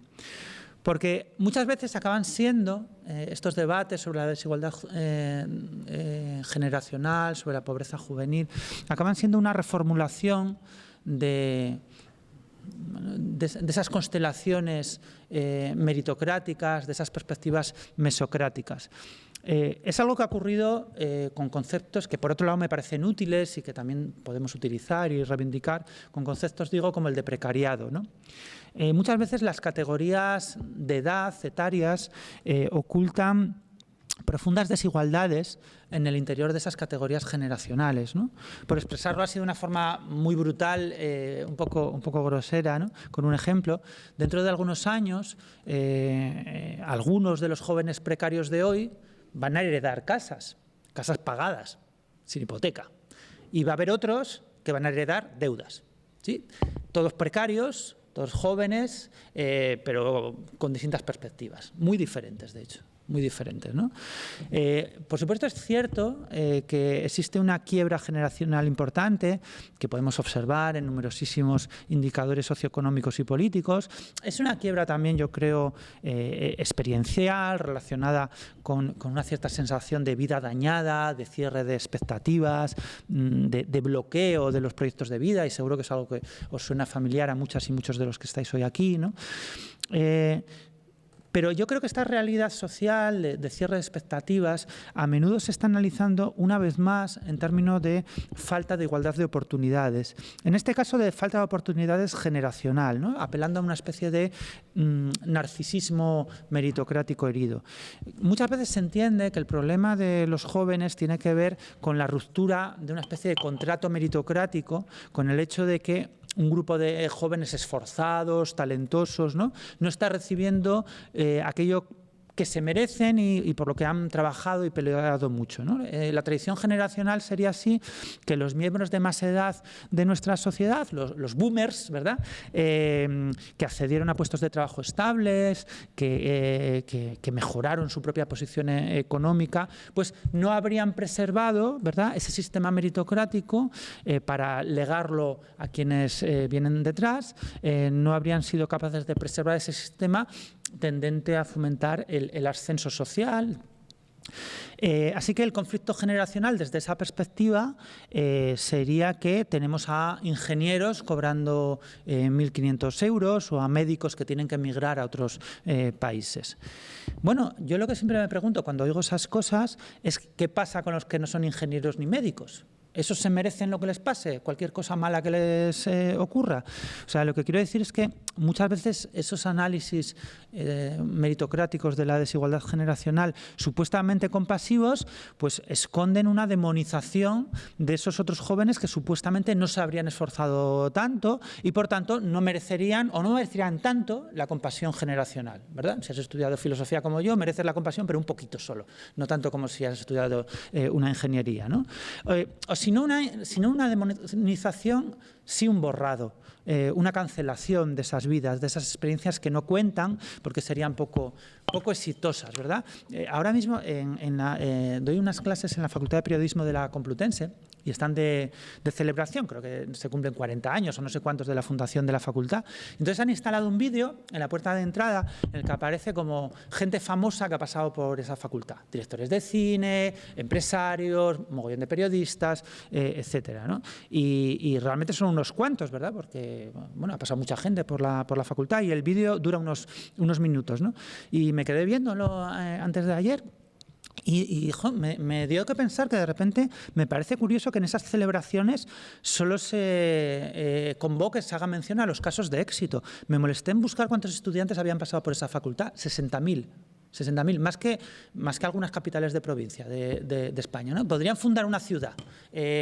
Porque muchas veces acaban siendo estos debates sobre la desigualdad generacional, sobre la pobreza juvenil, acaban siendo una reformulación de esas constelaciones meritocráticas, de esas perspectivas mesocráticas. Es algo que ha ocurrido con conceptos que, por otro lado, me parecen útiles y que también podemos utilizar y reivindicar, con conceptos, digo, como el de precariado, ¿no? Muchas veces las categorías de edad, etarias, ocultan profundas desigualdades en el interior de esas categorías generacionales, ¿no? Por expresarlo así de una forma muy brutal, un poco grosera, ¿no?, con un ejemplo, dentro de algunos años, algunos de los jóvenes precarios de hoy van a heredar casas pagadas, sin hipoteca, y va a haber otros que van a heredar deudas, ¿sí? Todos precarios, todos jóvenes, pero con distintas perspectivas, muy diferentes, de hecho. Muy diferentes, ¿no? Por supuesto, es cierto que existe una quiebra generacional importante que podemos observar en numerosísimos indicadores socioeconómicos y políticos. Es una quiebra también, yo creo, experiencial, relacionada con una cierta sensación de vida dañada, de cierre de expectativas, de bloqueo de los proyectos de vida, y seguro que es algo que os suena familiar a muchas y muchos de los que estáis hoy aquí, ¿no? Pero yo creo que esta realidad social de cierre de expectativas a menudo se está analizando una vez más en términos de falta de igualdad de oportunidades. En este caso de falta de oportunidades generacional, ¿no? Apelando a una especie de narcisismo meritocrático herido. Muchas veces se entiende que el problema de los jóvenes tiene que ver con la ruptura de una especie de contrato meritocrático, con el hecho de que un grupo de jóvenes esforzados, talentosos, no está recibiendo aquello que se merecen y por lo que han trabajado y peleado mucho, ¿no? La tradición generacional sería así, que los miembros de más edad de nuestra sociedad, los boomers, ¿verdad?, que accedieron a puestos de trabajo estables, que mejoraron su propia posición económica, pues no habrían preservado, ¿verdad?, ese sistema meritocrático para legarlo a quienes vienen detrás, no habrían sido capaces de preservar ese sistema tendente a fomentar el ascenso social. Así que el conflicto generacional desde esa perspectiva sería que tenemos a ingenieros cobrando 1.500 euros o a médicos que tienen que emigrar a otros países. Bueno, yo lo que siempre me pregunto cuando oigo esas cosas es ¿qué pasa con los que no son ingenieros ni médicos? ¿Esos se merecen lo que les pase? ¿Cualquier cosa mala que les ocurra? O sea, lo que quiero decir es que muchas veces esos análisis meritocráticos de la desigualdad generacional supuestamente compasivos, pues esconden una demonización de esos otros jóvenes que supuestamente no se habrían esforzado tanto y, por tanto, no merecerían o no merecerían tanto la compasión generacional, ¿verdad? Si has estudiado filosofía como yo, mereces la compasión, pero un poquito solo, no tanto como si has estudiado una ingeniería, ¿no? O si no una demonización, sí un borrado, una cancelación de esas vidas, de esas experiencias que no cuentan porque serían poco exitosas, ¿verdad? Ahora mismo doy unas clases en la Facultad de Periodismo de la Complutense y están de celebración, creo que se cumplen 40 años o no sé cuántos de la fundación de la facultad. Entonces han instalado un vídeo en la puerta de entrada en el que aparece como gente famosa que ha pasado por esa facultad, directores de cine, empresarios, mogollón de periodistas, etcétera, ¿no? Y realmente son unos cuantos, ¿verdad? Porque bueno, ha pasado mucha gente por la facultad y el vídeo dura unos minutos, ¿no? Y me quedé viéndolo antes de ayer. Y me dio que pensar que de repente me parece curioso que en esas celebraciones solo se convoque, se haga mención a los casos de éxito. Me molesté en buscar cuántos estudiantes habían pasado por esa facultad, 60.000. 60.000, más que algunas capitales de provincia de España, ¿no? Podrían fundar una ciudad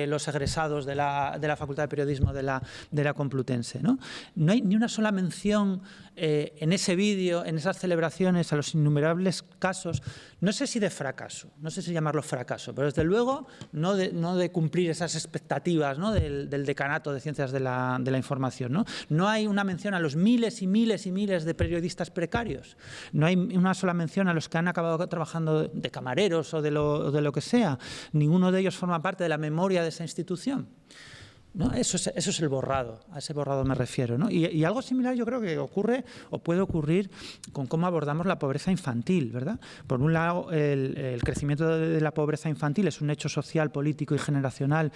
los egresados de la Facultad de Periodismo de la Complutense, ¿no? No hay ni una sola mención en ese vídeo, en esas celebraciones, a los innumerables casos, no sé si de fracaso, no sé si llamarlo fracaso, pero desde luego no de cumplir esas expectativas, ¿no?, del decanato de Ciencias de la Información, ¿no? No hay una mención a los miles y miles y miles de periodistas precarios, no hay una sola mención a los que han acabado trabajando de camareros o de lo que sea. Ninguno de ellos forma parte de la memoria de esa institución, ¿no? Eso es el borrado, a ese borrado me refiero, ¿no? Y algo similar yo creo que ocurre o puede ocurrir con cómo abordamos la pobreza infantil, ¿verdad? Por un lado, el crecimiento de la pobreza infantil es un hecho social, político y generacional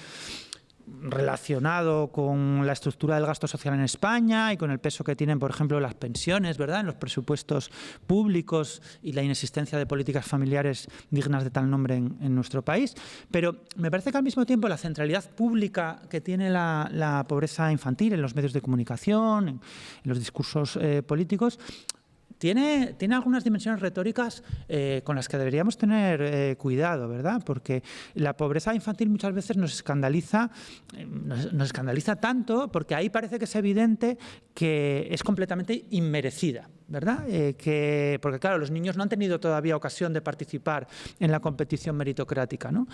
relacionado con la estructura del gasto social en España y con el peso que tienen, por ejemplo, las pensiones, ¿verdad?, en los presupuestos públicos y la inexistencia de políticas familiares dignas de tal nombre en nuestro país. Pero me parece que al mismo tiempo la centralidad pública que tiene la pobreza infantil en los medios de comunicación, en los discursos políticos, tiene algunas dimensiones retóricas con las que deberíamos tener cuidado, ¿verdad? Porque la pobreza infantil muchas veces nos escandaliza tanto porque ahí parece que es evidente que es completamente inmerecida, ¿verdad? Porque claro, los niños no han tenido todavía ocasión de participar en la competición meritocrática, ¿no?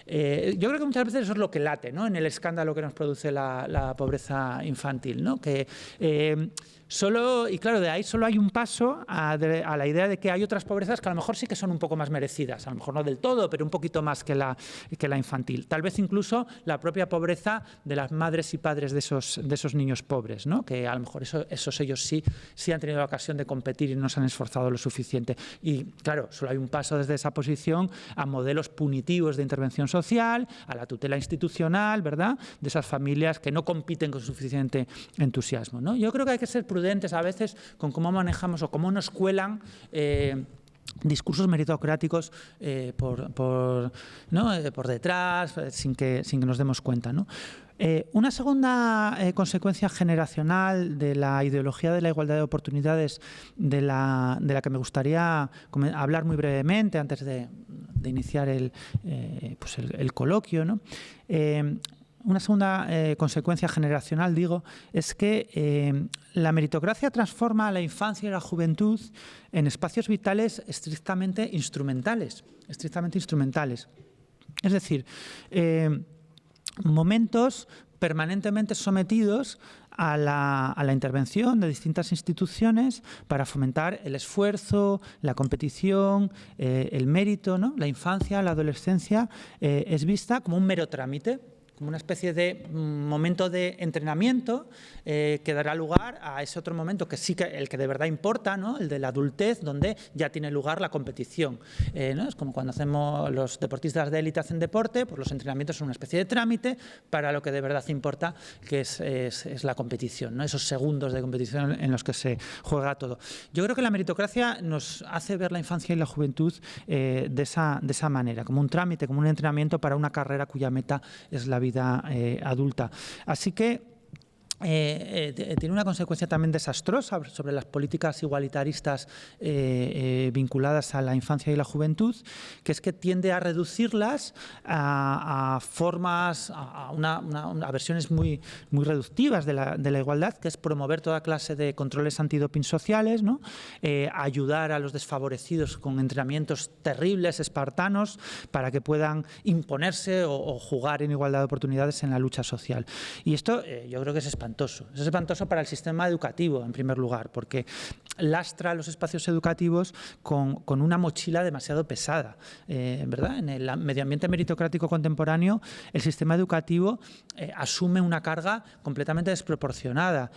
Yo creo que muchas veces eso es lo que late, ¿no?, en el escándalo que nos produce la pobreza infantil, ¿no? Y claro, de ahí solo hay un paso a la idea de que hay otras pobrezas que a lo mejor sí que son un poco más merecidas, a lo mejor no del todo, pero un poquito más que la infantil. Tal vez incluso la propia pobreza de las madres y padres de esos niños pobres, ¿no?, que a lo mejor esos ellos sí han tenido la ocasión de competir y no se han esforzado lo suficiente. Y claro, solo hay un paso desde esa posición a modelos punitivos de intervención social, a la tutela institucional, ¿verdad?, de esas familias que no compiten con suficiente entusiasmo, ¿no? Yo creo que hay que ser prudentes prudentes a veces con cómo manejamos o cómo nos cuelan discursos meritocráticos por detrás, sin que nos demos cuenta, ¿no? Una segunda consecuencia generacional de la ideología de la igualdad de oportunidades de la que me gustaría hablar muy brevemente antes de iniciar el coloquio, ¿no? Una segunda consecuencia generacional, digo, es que la meritocracia transforma a la infancia y la juventud en espacios vitales estrictamente instrumentales. Es decir, momentos permanentemente sometidos a la intervención de distintas instituciones para fomentar el esfuerzo, la competición, el mérito, ¿no? La infancia, la adolescencia es vista como un mero trámite, como una especie de momento de entrenamiento que dará lugar a ese otro momento que sí que el que de verdad importa, ¿no? El de la adultez, donde ya tiene lugar la competición, ¿no? Es como cuando los deportistas de élite hacen deporte, pues los entrenamientos son una especie de trámite para lo que de verdad importa, que es la competición, ¿no? Esos segundos de competición en los que se juega todo. Yo creo que la meritocracia nos hace ver la infancia y la juventud de esa manera, como un trámite, como un entrenamiento para una carrera cuya meta es la vida adulta. Así que tiene una consecuencia también desastrosa sobre las políticas igualitaristas vinculadas a la infancia y la juventud, que es que tiende a reducirlas a formas, a versiones muy reductivas de la igualdad, que es promover toda clase de controles antidoping sociales, ¿no? Ayudar a los desfavorecidos con entrenamientos terribles, espartanos, para que puedan imponerse o jugar en igualdad de oportunidades en la lucha social. Y esto yo creo que es espantoso. Es espantoso para el sistema educativo, en primer lugar, porque lastra los espacios educativos con una mochila demasiado pesada, ¿verdad? En el medio ambiente meritocrático contemporáneo, el sistema educativo asume una carga completamente desproporcionada,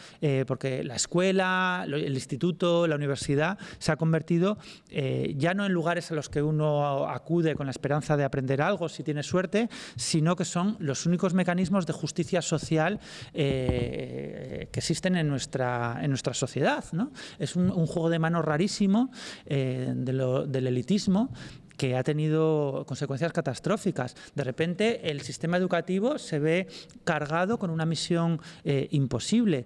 porque la escuela, el instituto, la universidad se ha convertido ya no en lugares a los que uno acude con la esperanza de aprender algo, si tiene suerte, sino que son los únicos mecanismos de justicia social que existen en nuestra sociedad, ¿no? Es un juego de manos rarísimo del elitismo, que ha tenido consecuencias catastróficas. De repente, el sistema educativo se ve cargado con una misión imposible.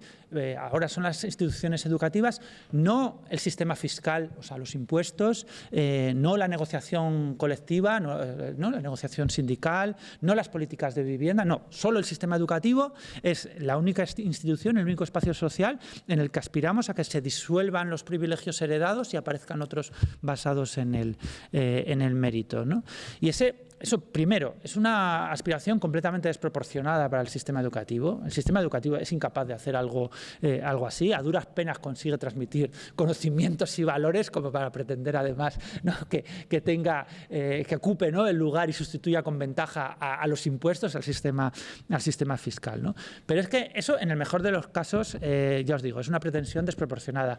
Ahora son las instituciones educativas, no el sistema fiscal, o sea, los impuestos, no la negociación colectiva, no la negociación sindical, no las políticas de vivienda, no, solo el sistema educativo es la única institución, el único espacio social en el que aspiramos a que se disuelvan los privilegios heredados y aparezcan otros basados en el mérito, ¿no? Y eso, primero, es una aspiración completamente desproporcionada para el sistema educativo. El sistema educativo es incapaz de hacer algo así. A duras penas consigue transmitir conocimientos y valores como para pretender, además, ¿no? que ocupe, ¿no? el lugar y sustituya con ventaja a los impuestos, al sistema fiscal, ¿no? Pero es que eso, en el mejor de los casos, ya os digo, es una pretensión desproporcionada.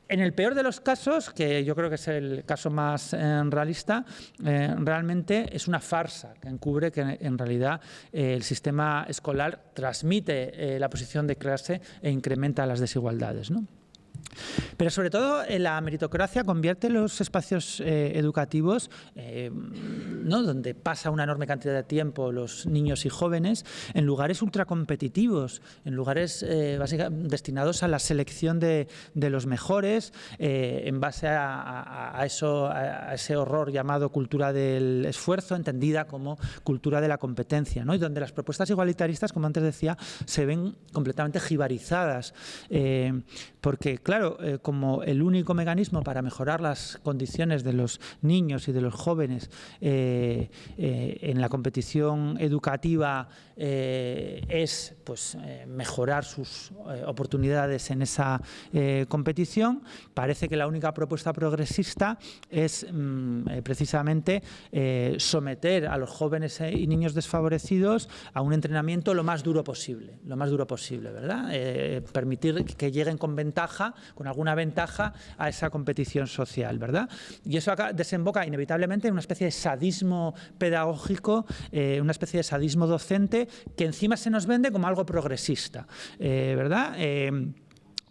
En el peor de los casos, que yo creo que es el caso más realista, realmente es una farsa que encubre que en realidad el sistema escolar transmite la posición de clase e incrementa las desigualdades, ¿no? Pero sobre todo la meritocracia convierte los espacios educativos, ¿no? donde pasa una enorme cantidad de tiempo los niños y jóvenes, en lugares ultracompetitivos, en lugares básicamente destinados a la selección de los mejores, en base a ese horror llamado cultura del esfuerzo, entendida como cultura de la competencia, ¿no? Y donde las propuestas igualitaristas, como antes decía, se ven completamente jibarizadas, porque, claro, como el único mecanismo para mejorar las condiciones de los niños y de los jóvenes en la competición educativa es pues, mejorar sus oportunidades en esa competición, parece que la única propuesta progresista es precisamente someter a los jóvenes y niños desfavorecidos a un entrenamiento lo más duro posible, ¿verdad? Permitir que lleguen con ventaja, con alguna ventaja a esa competición social, ¿verdad? Y eso acá desemboca inevitablemente en una especie de sadismo pedagógico, una especie de sadismo docente que encima se nos vende como algo progresista, ¿verdad?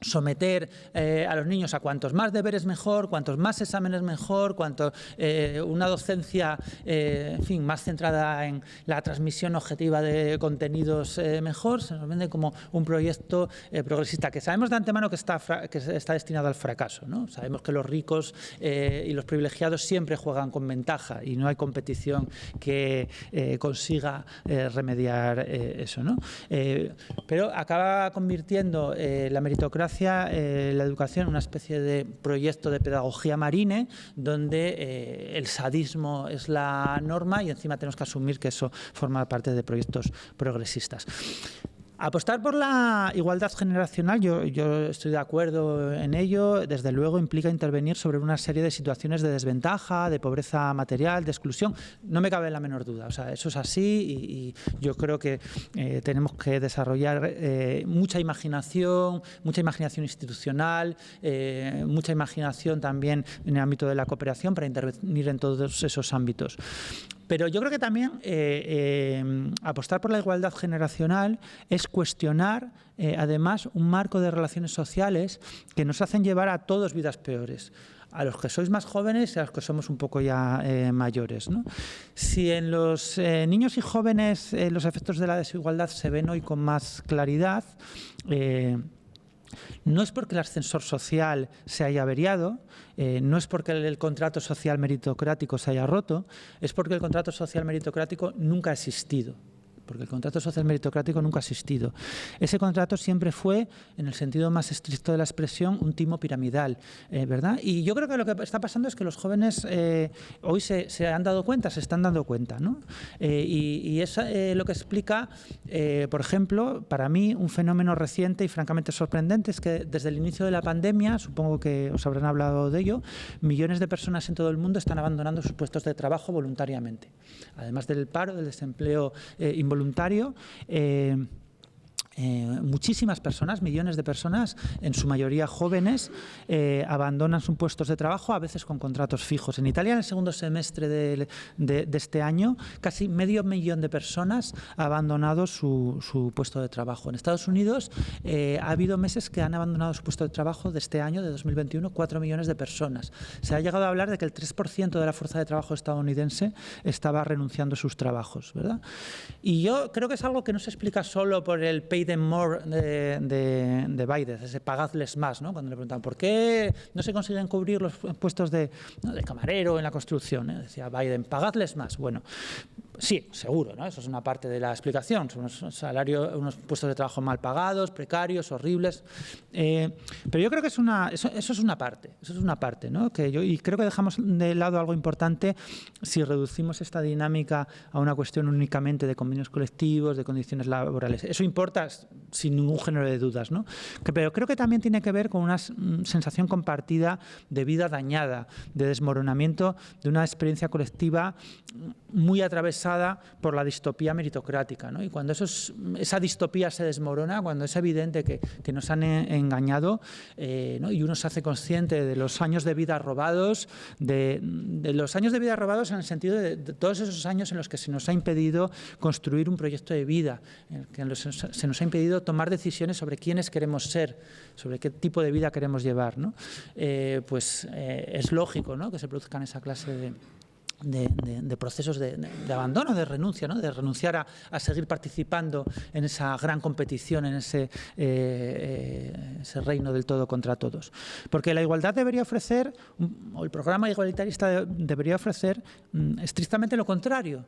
someter a los niños a cuantos más deberes mejor, cuantos más exámenes mejor, una docencia en fin, más centrada en la transmisión objetiva de contenidos mejor, se nos vende como un proyecto progresista, que sabemos de antemano que está destinado al fracaso, ¿no? Sabemos que los ricos y los privilegiados siempre juegan con ventaja y no hay competición que consiga remediar eso, ¿no? Pero acaba convirtiendo la meritocracia, la educación, en una especie de proyecto de pedagogía marine, donde el sadismo es la norma y encima tenemos que asumir que eso forma parte de proyectos progresistas. Apostar por la igualdad generacional, yo estoy de acuerdo en ello, desde luego implica intervenir sobre una serie de situaciones de desventaja, de pobreza material, de exclusión, no me cabe la menor duda, o sea, eso es así y yo creo que tenemos que desarrollar mucha imaginación institucional, mucha imaginación también en el ámbito de la cooperación para intervenir en todos esos ámbitos. Pero yo creo que también apostar por la igualdad generacional es cuestionar, además, un marco de relaciones sociales que nos hacen llevar a todos vidas peores, a los que sois más jóvenes y a los que somos un poco ya mayores, ¿no? Si en los niños y jóvenes los efectos de la desigualdad se ven hoy con más claridad, no es porque el ascensor social se haya averiado, no es porque el contrato social meritocrático se haya roto, es porque el contrato social meritocrático nunca ha existido. Porque el contrato social meritocrático nunca ha existido. Ese contrato siempre fue, en el sentido más estricto de la expresión, un timo piramidal, ¿verdad? Y yo creo que lo que está pasando es que los jóvenes hoy se han dado cuenta, se están dando cuenta, ¿no? Y es lo que explica, por ejemplo, para mí, un fenómeno reciente y francamente sorprendente, es que desde el inicio de la pandemia, supongo que os habrán hablado de ello, millones de personas en todo el mundo están abandonando sus puestos de trabajo voluntariamente. Además del paro, del desempleo involuntario, muchísimas personas, millones de personas, en su mayoría jóvenes, abandonan sus puestos de trabajo, a veces con contratos fijos. En Italia, en el segundo semestre de este año, casi 500.000 de personas ha abandonado su puesto de trabajo. En Estados Unidos ha habido meses que han abandonado su puesto de trabajo de este año, de 2021, 4 millones de personas. Se ha llegado a hablar de que el 3% de la fuerza de trabajo estadounidense estaba renunciando a sus trabajos, ¿verdad? Y yo creo que es algo que no se explica solo por el pay them more de Biden, ese pagadles más, ¿no? Cuando le preguntan ¿por qué no se consiguen cubrir los puestos de camarero en la construcción? Decía Biden, pagadles más. Bueno, sí, seguro, ¿no? Eso es una parte de la explicación. Son unos puestos de trabajo mal pagados, precarios, horribles. Pero yo creo que eso es una parte, ¿no? Y creo que dejamos de lado algo importante si reducimos esta dinámica a una cuestión únicamente de convenios colectivos, de condiciones laborales. Eso importa sin ningún género de dudas, ¿no? Pero creo que también tiene que ver con una sensación compartida de vida dañada, de desmoronamiento de una experiencia colectiva muy atravesada por la distopía meritocrática, ¿no? Y cuando esa distopía se desmorona, cuando es evidente que nos han engañado, ¿no? Y uno se hace consciente de los años de vida robados, de los años de vida robados en el sentido de todos esos años en los que se nos ha impedido construir un proyecto de vida, en que se nos ha impedido tomar decisiones sobre quiénes queremos ser, sobre qué tipo de vida queremos llevar, ¿no? Es lógico, ¿no?, que se produzcan esa clase de procesos de abandono, de renuncia, ¿no? De renunciar a seguir participando en esa gran competición, en ese reino del todo contra todos. Porque la igualdad debería ofrecer, o el programa igualitarista debería ofrecer estrictamente lo contrario,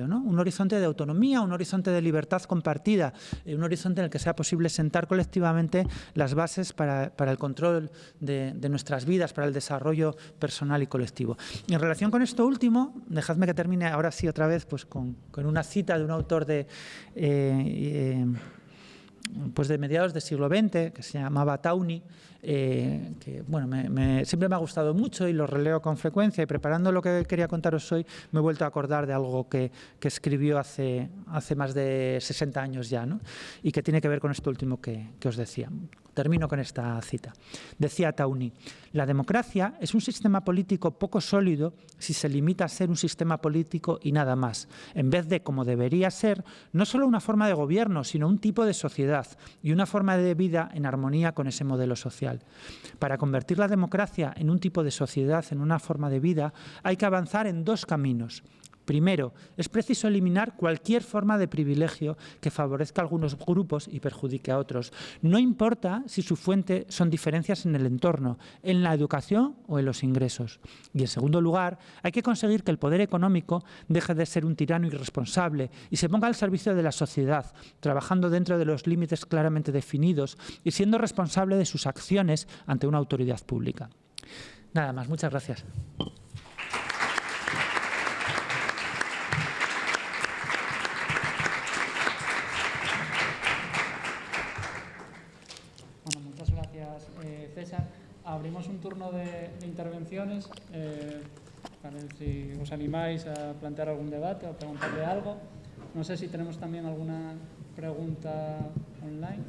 ¿no? Un horizonte de autonomía, un horizonte de libertad compartida, un horizonte en el que sea posible sentar colectivamente las bases para el control de nuestras vidas, para el desarrollo personal y colectivo. Y en relación con esto último, dejadme que termine ahora sí otra vez pues con una cita de un autor de mediados del siglo XX, que se llamaba Tawney, que bueno, siempre me ha gustado mucho y lo releo con frecuencia, y preparando lo que quería contaros hoy me he vuelto a acordar de algo que escribió hace más de 60 años ya, ¿no? Y que tiene que ver con esto último que os decía. Termino con esta cita. Decía Tauní: la democracia es un sistema político poco sólido si se limita a ser un sistema político y nada más, en vez de, como debería ser, no solo una forma de gobierno, sino un tipo de sociedad y una forma de vida en armonía con ese modelo social. Para convertir la democracia en un tipo de sociedad, en una forma de vida, hay que avanzar en dos caminos. Primero, es preciso eliminar cualquier forma de privilegio que favorezca a algunos grupos y perjudique a otros. No importa si su fuente son diferencias en el entorno, en la educación o en los ingresos. Y en segundo lugar, hay que conseguir que el poder económico deje de ser un tirano irresponsable y se ponga al servicio de la sociedad, trabajando dentro de los límites claramente definidos y siendo responsable de sus acciones ante una autoridad pública. Nada más, muchas gracias. César, abrimos un turno de intervenciones. A ver si os animáis a plantear algún debate o preguntarle algo. No sé si tenemos también alguna pregunta online.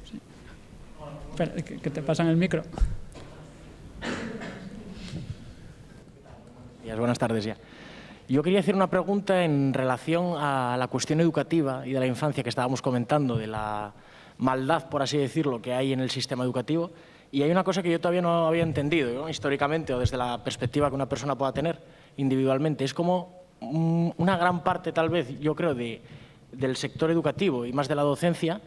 Sí. Espera, que te pasan el micro. Buenas tardes ya. Yo quería hacer una pregunta en relación a la cuestión educativa y de la infancia que estábamos comentando, de la maldad, por así decirlo, que hay en el sistema educativo. Y hay una cosa que yo todavía no había entendido, ¿no? Históricamente o desde la perspectiva que una persona pueda tener individualmente. Es como una gran parte, tal vez, yo creo, del sector educativo y más de la docencia.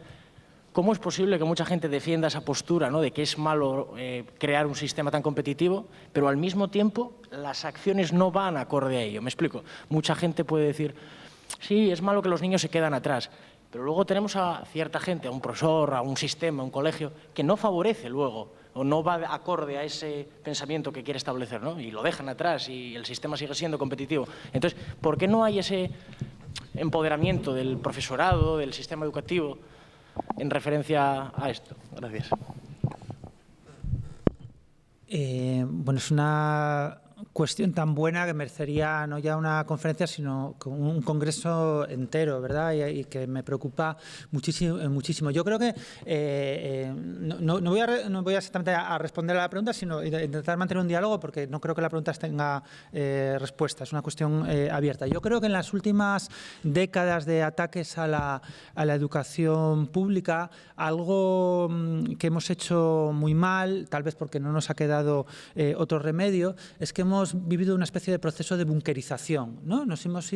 ¿Cómo es posible que mucha gente defienda esa postura, ¿no?, de que es malo crear un sistema tan competitivo, pero al mismo tiempo las acciones no van acorde a ello? Me explico. Mucha gente puede decir, sí, es malo que los niños se quedan atrás, pero luego tenemos a cierta gente, a un profesor, a un sistema, a un colegio, que no favorece luego o no va acorde a ese pensamiento que quiere establecer, ¿no? Y lo dejan atrás y el sistema sigue siendo competitivo. Entonces, ¿por qué no hay ese empoderamiento del profesorado, del sistema educativo, en referencia a esto? Gracias. Bueno, es una cuestión tan buena que merecería no ya una conferencia, sino un congreso entero, ¿verdad? Y que me preocupa muchísimo. Yo creo que no voy exactamente a responder a la pregunta, sino intentar mantener un diálogo, porque no creo que la pregunta tenga respuesta. Es una cuestión abierta. Yo creo que en las últimas décadas de ataques a la educación pública, algo que hemos hecho muy mal, tal vez porque no nos ha quedado otro remedio, es que hemos vivido una especie de proceso de bunkerización, ¿no? Hemos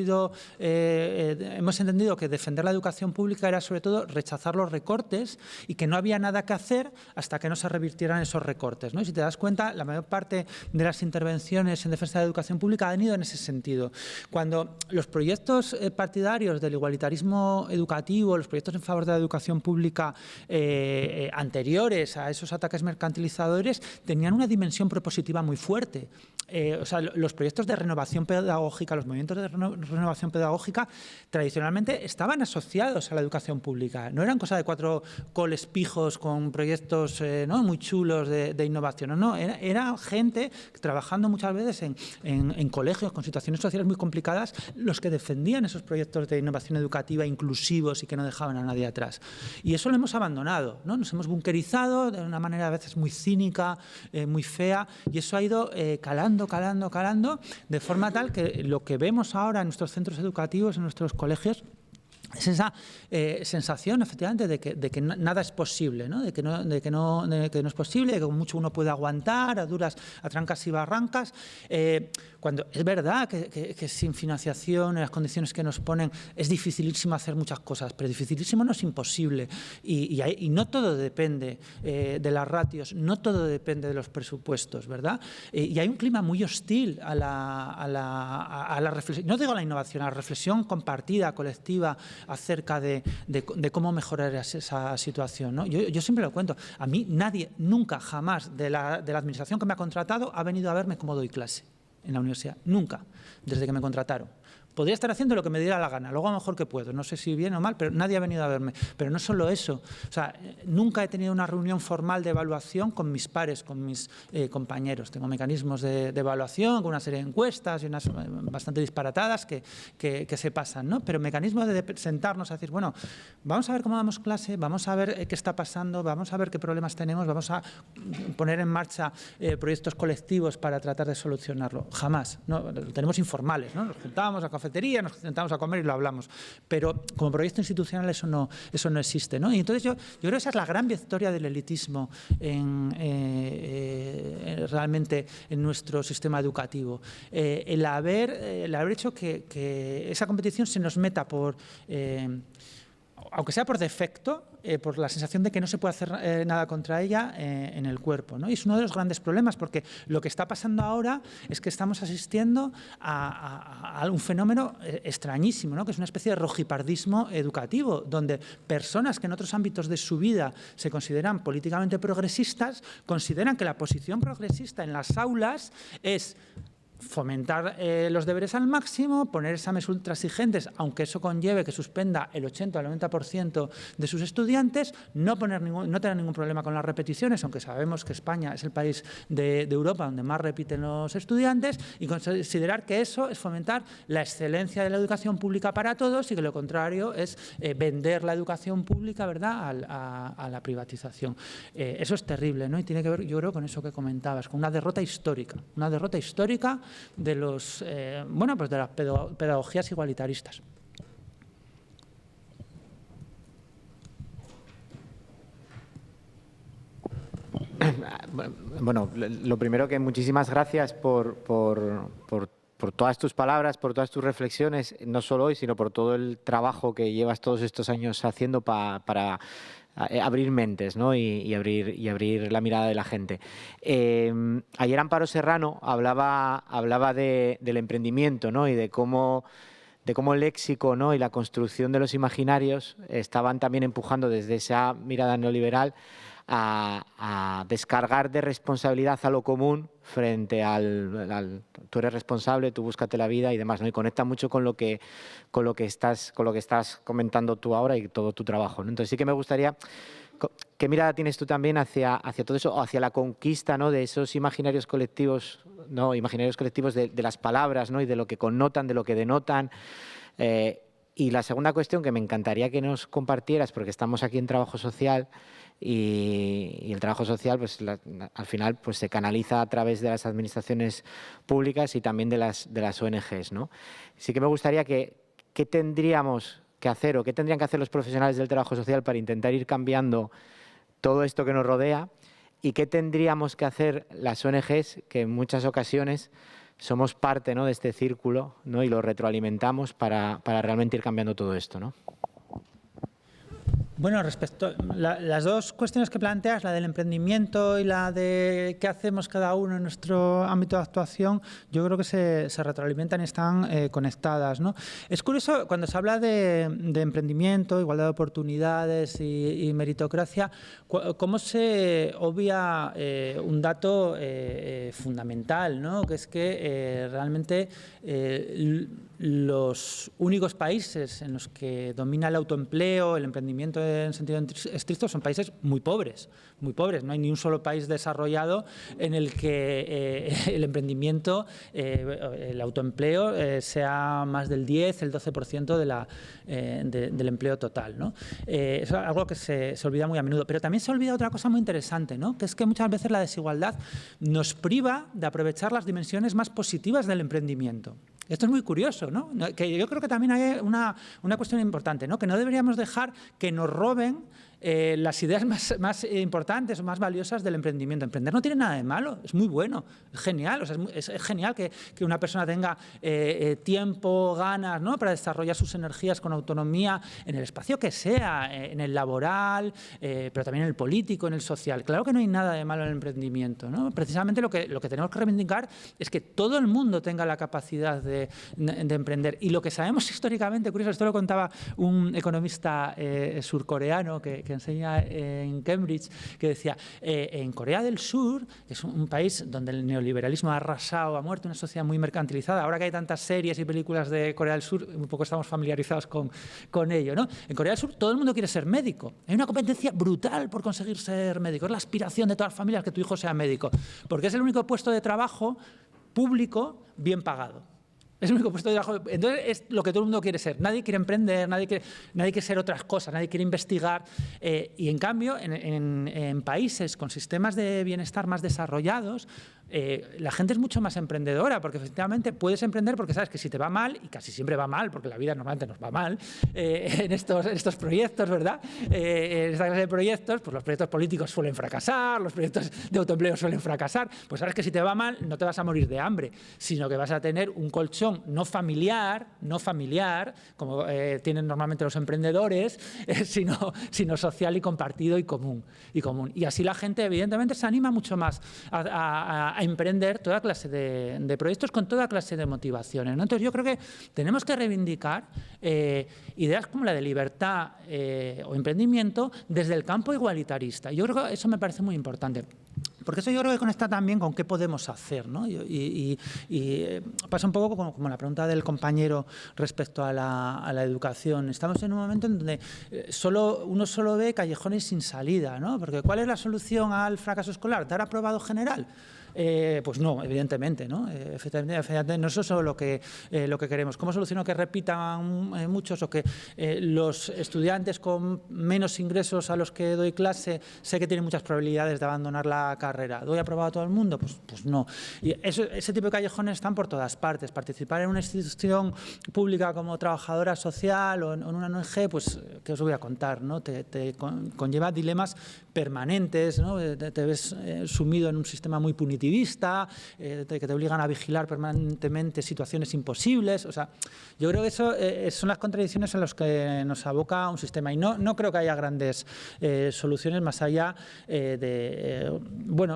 entendido que defender la educación pública era sobre todo rechazar los recortes y que no había nada que hacer hasta que no se revirtieran esos recortes, ¿no? Y si te das cuenta, la mayor parte de las intervenciones en defensa de la educación pública han ido en ese sentido. Cuando los proyectos partidarios del igualitarismo educativo, los proyectos en favor de la educación pública anteriores a esos ataques mercantilizadores, tenían una dimensión propositiva muy fuerte. O sea, los proyectos de renovación pedagógica, los movimientos de renovación pedagógica, tradicionalmente estaban asociados a la educación pública. No eran cosa de 4 coles pijos con proyectos ¿no?, muy chulos de innovación. No, era gente trabajando muchas veces en colegios con situaciones sociales muy complicadas, los que defendían esos proyectos de innovación educativa inclusivos y que no dejaban a nadie atrás. Y eso lo hemos abandonado, ¿no? Nos hemos bunkerizado de una manera a veces muy cínica, muy fea, y eso ha ido calando, de forma tal que lo que vemos ahora en nuestros centros educativos, en nuestros colegios, es esa sensación, efectivamente, de que nada es posible, ¿no? De que no es posible, de que mucho uno puede aguantar a trancas y barrancas. Cuando es verdad que sin financiación, en las condiciones que nos ponen, es dificilísimo hacer muchas cosas, pero dificilísimo no es imposible. Y no todo depende de las ratios, no todo depende de los presupuestos, ¿verdad? Y hay un clima muy hostil a la reflexión, no digo a la innovación, a la reflexión compartida, colectiva, acerca de cómo mejorar esa situación, ¿no? Yo siempre lo cuento. A mí nadie, nunca, jamás, de la administración que me ha contratado ha venido a verme cómo doy clase en la universidad. Nunca, desde que me contrataron. Podría estar haciendo lo que me diera la gana, luego a lo mejor que puedo, no sé si bien o mal, pero nadie ha venido a verme. Pero no solo eso, o sea, nunca he tenido una reunión formal de evaluación con mis pares, con mis compañeros. Tengo mecanismos de evaluación, con una serie de encuestas y unas bastante disparatadas que se pasan, ¿no? Pero mecanismos de sentarnos a decir, bueno, vamos a ver cómo damos clase, vamos a ver qué está pasando, vamos a ver qué problemas tenemos, vamos a poner en marcha proyectos colectivos para tratar de solucionarlo. Jamás, ¿no? Lo tenemos informales, ¿no? Nos juntábamos a cafetería, nos sentamos a comer y lo hablamos. Pero como proyecto institucional eso no existe, ¿no? Y entonces yo creo que esa es la gran victoria del elitismo realmente en nuestro sistema educativo. El haber hecho que esa competición se nos meta por... aunque sea por defecto, por la sensación de que no se puede hacer nada contra ella en el cuerpo, ¿no? Y es uno de los grandes problemas, porque lo que está pasando ahora es que estamos asistiendo a un fenómeno extrañísimo, ¿no? Que es una especie de rojipardismo educativo, donde personas que en otros ámbitos de su vida se consideran políticamente progresistas, consideran que la posición progresista en las aulas es fomentar los deberes al máximo, poner exámenes ultra exigentes, aunque eso conlleve que suspenda el 80 o el 90% de sus estudiantes, no tener ningún problema con las repeticiones, aunque sabemos que España es el país de Europa donde más repiten los estudiantes, y considerar que eso es fomentar la excelencia de la educación pública para todos y que lo contrario es vender la educación pública, ¿verdad?, a la privatización. Eso es terrible, ¿no? Y tiene que ver, yo creo, con eso que comentabas, con una derrota histórica de los pues de las pedagogías igualitaristas. Bueno, lo primero, que muchísimas gracias por todas tus palabras, por todas tus reflexiones, no solo hoy, sino por todo el trabajo que llevas todos estos años haciendo para abrir mentes, ¿no? y abrir la mirada de la gente. Ayer Amparo Serrano hablaba del emprendimiento, ¿no? Y de cómo el léxico, ¿no? Y la construcción de los imaginarios estaban también empujando desde esa mirada neoliberal a descargar de responsabilidad a lo común frente al tú eres responsable, tú búscate la vida y demás, ¿no? Y conecta mucho con lo que estás comentando tú ahora y todo tu trabajo, ¿no? Entonces sí que me gustaría, ¿qué mirada tienes tú también hacia todo eso, o hacia la conquista, ¿no? De esos imaginarios colectivos, ¿no? Imaginarios colectivos de las palabras, ¿no? Y de lo que connotan, de lo que denotan. Y la segunda cuestión que me encantaría que nos compartieras, porque estamos aquí en trabajo social, y el trabajo social, pues al final, pues se canaliza a través de las administraciones públicas y también de las ONGs, ¿no? Sí que me gustaría ¿qué tendríamos que hacer o qué tendrían que hacer los profesionales del trabajo social para intentar ir cambiando todo esto que nos rodea, y qué tendríamos que hacer las ONGs, que en muchas ocasiones somos parte, ¿no?, de este círculo, ¿no?, y lo retroalimentamos para realmente ir cambiando todo esto, ¿no? Bueno, respecto a las dos cuestiones que planteas, la del emprendimiento y la de qué hacemos cada uno en nuestro ámbito de actuación, yo creo que se retroalimentan y están conectadas, ¿no? Es curioso, cuando se habla de emprendimiento, igualdad de oportunidades y meritocracia, cómo se obvia un dato fundamental, ¿no? Que es que realmente los únicos países en los que domina el autoempleo, el emprendimiento en sentido estricto, son países muy pobres. No hay ni un solo país desarrollado en el que el emprendimiento, el autoempleo, sea más del 10, el 12% del empleo total, ¿no? Eso es algo que se olvida muy a menudo. Pero también se olvida otra cosa muy interesante, ¿no? Que es que muchas veces la desigualdad nos priva de aprovechar las dimensiones más positivas del emprendimiento. Esto es muy curioso, ¿no? Que yo creo que también hay una cuestión importante, ¿no? Que no deberíamos dejar que nos roben las ideas más importantes o más valiosas del emprendimiento. Emprender no tiene nada de malo, es muy bueno, es genial. O sea, es genial que una persona tenga tiempo, ganas, ¿no?, para desarrollar sus energías con autonomía en el espacio que sea, en el laboral, pero también en el político, en el social. Claro que no hay nada de malo en el emprendimiento, ¿no? Precisamente lo que tenemos que reivindicar es que todo el mundo tenga la capacidad de emprender. Y lo que sabemos históricamente, curioso, esto lo contaba un economista surcoreano que que enseña en Cambridge, que decía, en Corea del Sur, que es un país donde el neoliberalismo ha arrasado, ha muerto, una sociedad muy mercantilizada, ahora que hay tantas series y películas de Corea del Sur, un poco estamos familiarizados con ello, ¿no? En Corea del Sur todo el mundo quiere ser médico. Hay una competencia brutal por conseguir ser médico. Es la aspiración de todas las familias que tu hijo sea médico, porque es el único puesto de trabajo público bien pagado. Es el único puesto de trabajo. Entonces es lo que todo el mundo quiere ser. Nadie quiere emprender, nadie quiere ser otras cosas, nadie quiere investigar. Y en cambio, en países con sistemas de bienestar más desarrollados, la gente es mucho más emprendedora, porque efectivamente puedes emprender porque sabes que si te va mal, y casi siempre va mal, porque la vida normalmente nos va mal, en estos proyectos, ¿verdad? En esta clase de proyectos, pues los proyectos políticos suelen fracasar, los proyectos de autoempleo suelen fracasar, pues sabes que si te va mal no te vas a morir de hambre, sino que vas a tener un colchón no familiar, como tienen normalmente los emprendedores, sino social y compartido y común. Y así la gente evidentemente se anima mucho más a emprender toda clase de proyectos con toda clase de motivaciones, ¿no? Entonces yo creo que tenemos que reivindicar ideas como la de libertad o emprendimiento desde el campo igualitarista. Yo creo que eso me parece muy importante. Porque eso yo creo que conecta también con qué podemos hacer, ¿no? Y pasa un poco como la pregunta del compañero respecto a la educación. Estamos en un momento en donde uno solo ve callejones sin salida, ¿no? Porque ¿cuál es la solución al fracaso escolar? ¿Dar aprobado general? Pues no, evidentemente, ¿no? Efectivamente, no eso es lo que queremos. ¿Cómo soluciono que repitan muchos o que los estudiantes con menos ingresos a los que doy clase sé que tienen muchas probabilidades de abandonar la carrera? ¿Doy aprobado a todo el mundo? Pues no. Y ese tipo de callejones están por todas partes. Participar en una institución pública como trabajadora social o en una ONG, pues, ¿qué os voy a contar, ¿no? Te conlleva dilemas permanentes, ¿no? Te ves sumido en un sistema muy punitivo, que te obligan a vigilar permanentemente situaciones imposibles. O sea, yo creo que eso son las contradicciones en las que nos aboca un sistema. Y no creo que haya grandes soluciones más allá de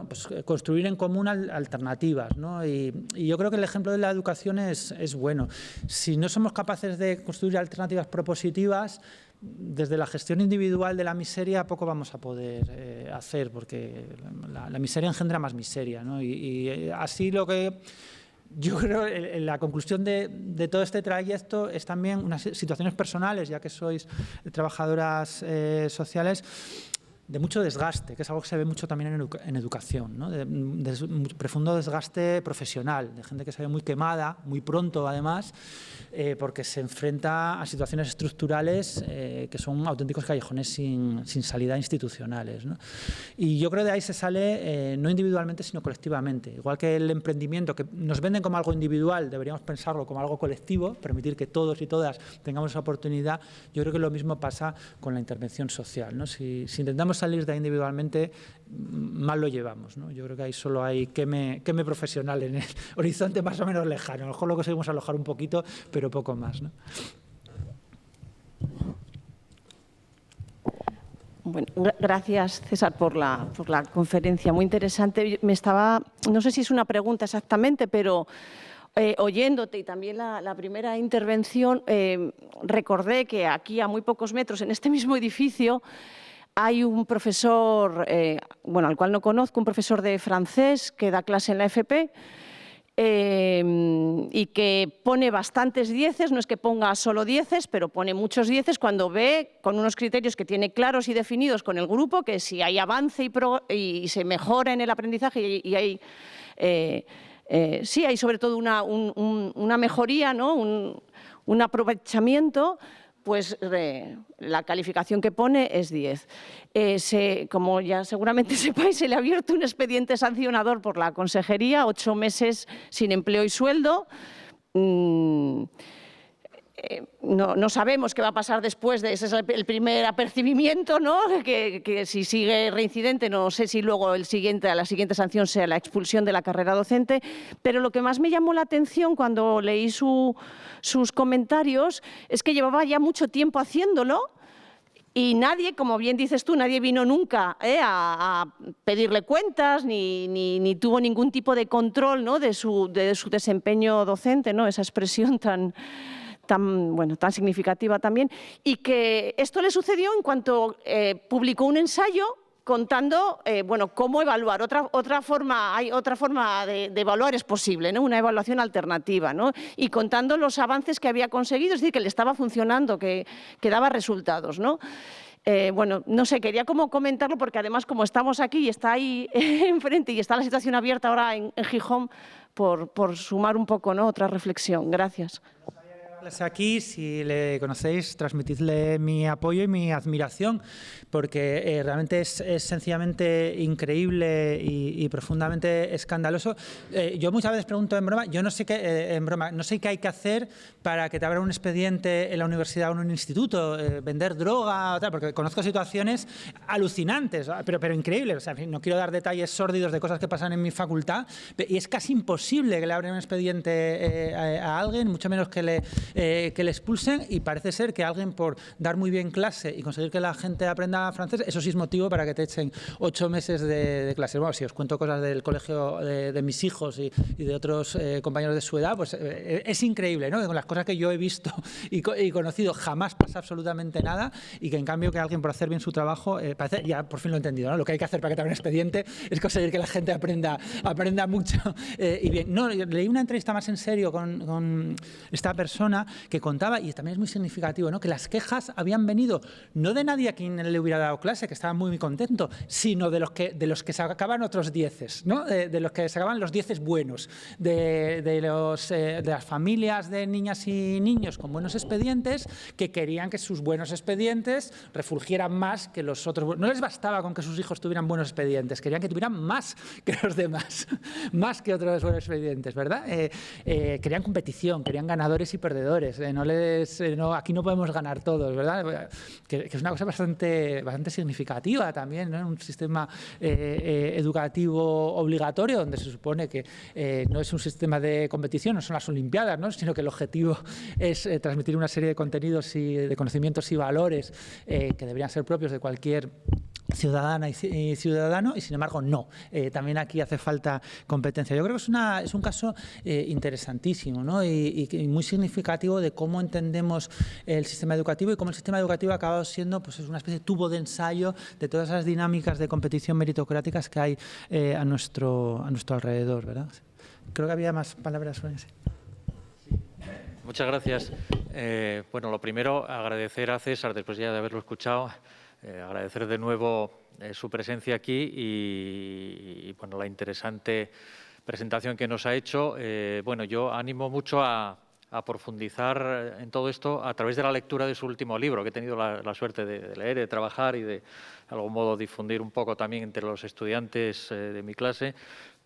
pues, construir en común alternativas, ¿no? Y yo creo que el ejemplo de la educación es bueno. Si no somos capaces de construir alternativas propositivas, desde la gestión individual de la miseria poco vamos a poder hacer, porque la miseria engendra más miseria, ¿no? Y así lo que yo creo, la conclusión de todo este trayecto es también unas situaciones personales, ya que sois trabajadoras sociales, de mucho desgaste, que es algo que se ve mucho también en educación, ¿no? De profundo desgaste profesional, de gente que se ve muy quemada, muy pronto además, porque se enfrenta a situaciones estructurales que son auténticos callejones sin salida institucionales, ¿no? Y yo creo que de ahí se sale no individualmente, sino colectivamente. Igual que el emprendimiento, que nos venden como algo individual, deberíamos pensarlo como algo colectivo, permitir que todos y todas tengamos esa oportunidad. Yo creo que lo mismo pasa con la intervención social, ¿no? Si intentamos salir de ahí individualmente, mal lo llevamos, ¿no? Yo creo que ahí solo hay queme profesional en el horizonte más o menos lejano. A lo mejor lo conseguimos alojar un poquito, pero poco más, ¿no? Bueno, gracias, César, por la conferencia. Muy interesante. No sé si es una pregunta exactamente, pero oyéndote y también la primera intervención, recordé que aquí a muy pocos metros, en este mismo edificio, hay un profesor, al cual no conozco, un profesor de francés que da clase en la FP y que pone bastantes dieces, no es que ponga solo dieces, pero pone muchos dieces cuando ve con unos criterios que tiene claros y definidos con el grupo, que si hay avance y se mejora en el aprendizaje y hay... sí, hay sobre todo una mejoría, ¿no? un aprovechamiento, pues la calificación que pone es 10. Como ya seguramente sepáis, se le ha abierto un expediente sancionador por la Consejería, 8 meses sin empleo y sueldo. No sabemos qué va a pasar después de ese es el primer apercibimiento, ¿no? Que si sigue reincidente, no sé si luego la siguiente sanción sea la expulsión de la carrera docente, pero lo que más me llamó la atención cuando leí sus comentarios es que llevaba ya mucho tiempo haciéndolo y nadie, como bien dices tú, nadie vino nunca a pedirle cuentas ni tuvo ningún tipo de control, ¿no? de su desempeño docente, ¿no? Esa expresión tan tan significativa también, y que esto le sucedió en cuanto publicó un ensayo contando cómo evaluar. Hay otra forma de evaluar, es posible, ¿no? Una evaluación alternativa, ¿no? Y contando los avances que había conseguido, es decir, que le estaba funcionando, que daba resultados, ¿no? No sé, quería como comentarlo porque además como estamos aquí y está ahí enfrente y está la situación abierta ahora en Gijón, por sumar un poco, ¿no?, otra reflexión. Gracias. Aquí, si le conocéis, transmitidle mi apoyo y mi admiración, porque realmente es sencillamente increíble y profundamente escandaloso. Yo muchas veces pregunto en broma, yo no sé no sé qué hay que hacer para que te abran un expediente en la universidad o en un instituto, vender droga o tal, porque conozco situaciones alucinantes, pero increíbles. O sea, no quiero dar detalles sórdidos de cosas que pasan en mi facultad, y es casi imposible que le abran un expediente a alguien, mucho menos que le expulsen, y parece ser que alguien por dar muy bien clase y conseguir que la gente aprenda francés, eso sí es motivo para que te echen 8 meses de clase. Bueno, si os cuento cosas del colegio de mis hijos y de otros compañeros de su edad, pues es increíble, ¿no? Que con las cosas que yo he visto y conocido jamás pasa absolutamente nada, y que en cambio que alguien por hacer bien su trabajo, parece, ya por fin lo he entendido, ¿no? Lo que hay que hacer para que te abran un expediente es conseguir que la gente aprenda mucho y bien. No, leí una entrevista más en serio con esta persona que contaba, y también es muy significativo, ¿no?, que las quejas habían venido no de nadie a quien le hubiera dado clase, que estaba muy contento, sino de los que sacaban otros 10, ¿no? De los que sacaban los 10 buenos, de las familias de niñas y niños con buenos expedientes, que querían que sus buenos expedientes refulgieran más que los otros. No les bastaba con que sus hijos tuvieran buenos expedientes, querían que tuvieran más que los demás, más que otros buenos expedientes, ¿verdad? Querían competición, querían ganadores y perdedores. Aquí no podemos ganar todos, ¿verdad? Que es una cosa bastante significativa también, ¿no? Un sistema educativo obligatorio donde se supone que no es un sistema de competición, no son las Olimpiadas, ¿no?, sino que el objetivo es transmitir una serie de contenidos y de conocimientos y valores que deberían ser propios de cualquier ciudadana y ciudadano, y sin embargo no. También aquí hace falta competencia. Yo creo que es un caso interesantísimo, ¿no?, y muy significativo de cómo entendemos el sistema educativo y cómo el sistema educativo ha acabado siendo, pues, es una especie de tubo de ensayo de todas esas dinámicas de competición meritocráticas que hay a nuestro alrededor, ¿verdad? Creo que había más palabras sobre eso. Muchas gracias. Bueno, lo primero, agradecer a César, después ya de haberlo escuchado, agradecer de nuevo su presencia aquí y bueno, la interesante presentación que nos ha hecho. Bueno, yo animo mucho a profundizar en todo esto a través de la lectura de su último libro, que he tenido la suerte de leer, de trabajar y de algún modo difundir un poco también entre los estudiantes de mi clase,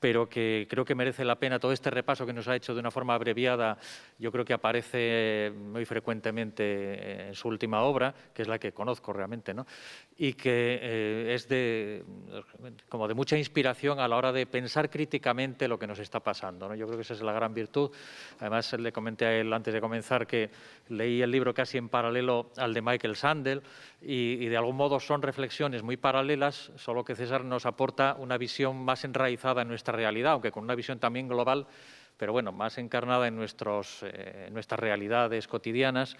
pero que creo que merece la pena todo este repaso que nos ha hecho de una forma abreviada. Yo creo que aparece muy frecuentemente en su última obra, que es la que conozco realmente, ¿no?, y que es como de mucha inspiración a la hora de pensar críticamente lo que nos está pasando, ¿no? Yo creo que esa es la gran virtud. Además, le comenté a él antes de comenzar que leí el libro casi en paralelo al de Michael Sandel y de algún modo son reflexiones muy paralelas, solo que César nos aporta una visión más enraizada en nuestra realidad, aunque con una visión también global, pero bueno, más encarnada en nuestras realidades cotidianas.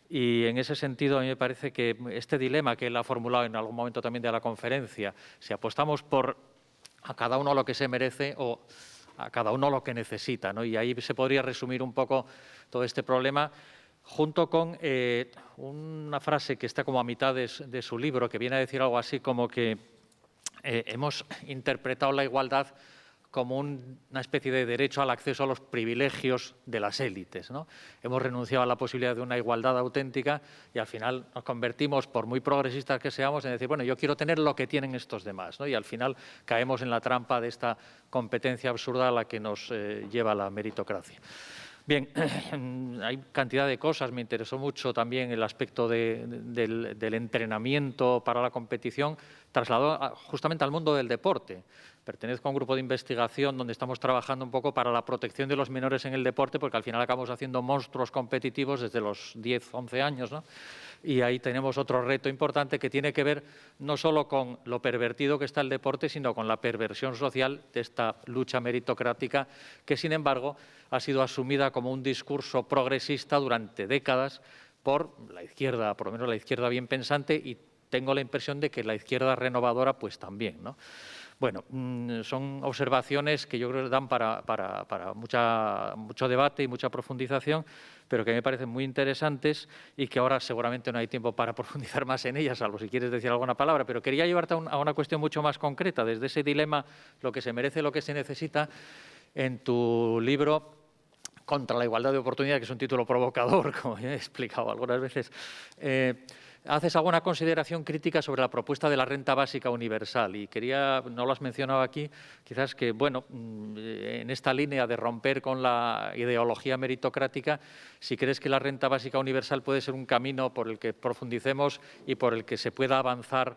Y en ese sentido a mí me parece que este dilema que él ha formulado en algún momento también de la conferencia, si apostamos por a cada uno lo que se merece o a cada uno lo que necesita, ¿no?, y ahí se podría resumir un poco todo este problema, junto con una frase que está como a mitad de su libro, que viene a decir algo así como que hemos interpretado la igualdad como una especie de derecho al acceso a los privilegios de las élites, ¿no? Hemos renunciado a la posibilidad de una igualdad auténtica y al final nos convertimos, por muy progresistas que seamos, en decir, bueno, yo quiero tener lo que tienen estos demás, ¿no? Y al final caemos en la trampa de esta competencia absurda a la que nos lleva la meritocracia. Bien, hay cantidad de cosas. Me interesó mucho también el aspecto del entrenamiento para la competición, trasladado justamente al mundo del deporte. pertenezco a un grupo de investigación donde estamos trabajando un poco para la protección de los menores en el deporte, porque al final acabamos haciendo monstruos competitivos desde los 10, 11 años, ¿no? Y ahí tenemos otro reto importante que tiene que ver no solo con lo pervertido que está el deporte, sino con la perversión social de esta lucha meritocrática que, sin embargo, ha sido asumida como un discurso progresista durante décadas por la izquierda, por lo menos la izquierda bien pensante, y tengo la impresión de que la izquierda renovadora pues también, ¿no? Bueno, son observaciones que yo creo que dan para mucho debate y mucha profundización, pero que me parecen muy interesantes y que ahora seguramente no hay tiempo para profundizar más en ellas, salvo si quieres decir alguna palabra. Pero quería llevarte a una cuestión mucho más concreta, desde ese dilema, lo que se merece, lo que se necesita, en tu libro Contra la igualdad de oportunidad, que es un título provocador, como ya he explicado algunas veces. Haces alguna consideración crítica sobre la propuesta de la renta básica universal y quería, no lo has mencionado aquí, quizás que, bueno, en esta línea de romper con la ideología meritocrática, si crees que la renta básica universal puede ser un camino por el que profundicemos y por el que se pueda avanzar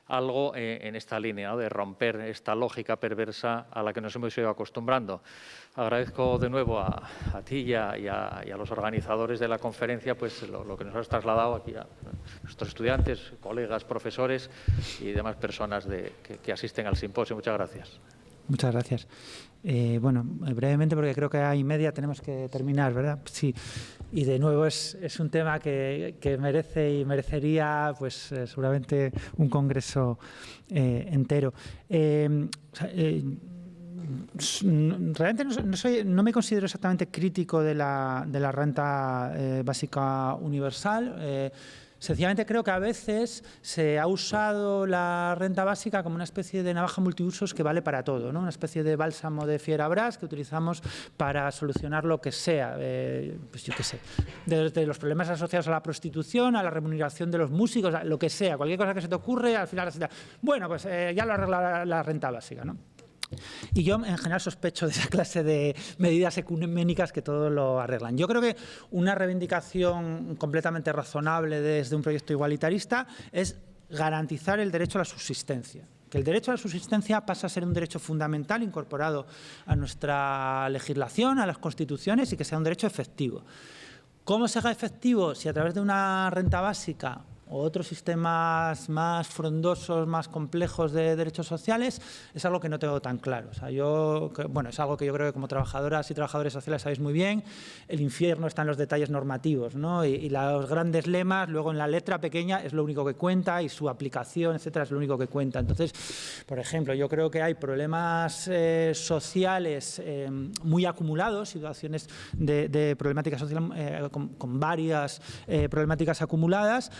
algo en esta línea, ¿no?, de romper esta lógica perversa a la que nos hemos ido acostumbrando. Agradezco de nuevo a ti y a los organizadores de la conferencia pues lo que nos has trasladado aquí a nuestros estudiantes, colegas, profesores y demás personas que asisten al simposio. Muchas gracias. Muchas gracias. Bueno, brevemente, porque creo que a 1:30 tenemos que terminar, ¿verdad? Sí. Y de nuevo es un tema que merece y merecería pues seguramente un congreso entero. Realmente no me considero exactamente crítico de la renta básica universal. Sencillamente creo que a veces se ha usado la renta básica como una especie de navaja multiusos que vale para todo, ¿no? Una especie de bálsamo de Fierabras que utilizamos para solucionar lo que sea, pues yo qué sé, desde los problemas asociados a la prostitución, a la remuneración de los músicos, lo que sea, cualquier cosa que se te ocurre, al final, bueno, pues ya lo arregla la renta básica, ¿no? Y yo, en general, sospecho de esa clase de medidas ecuménicas que todo lo arreglan. Yo creo que una reivindicación completamente razonable desde un proyecto igualitarista es garantizar el derecho a la subsistencia. Que el derecho a la subsistencia pasa a ser un derecho fundamental incorporado a nuestra legislación, a las constituciones, y que sea un derecho efectivo. ¿Cómo se haga efectivo? Si a través de una renta básica o otros sistemas más frondosos, más complejos de derechos sociales, es algo que no tengo tan claro. O sea, bueno, es algo que yo creo que como trabajadoras y trabajadores sociales sabéis muy bien. El infierno está en los detalles normativos, ¿no? Y los grandes lemas, luego en la letra pequeña es lo único que cuenta y su aplicación, etcétera, es lo único que cuenta. Entonces, por ejemplo, yo creo que hay problemas sociales muy acumulados, situaciones de problemática social con varias problemáticas acumuladas,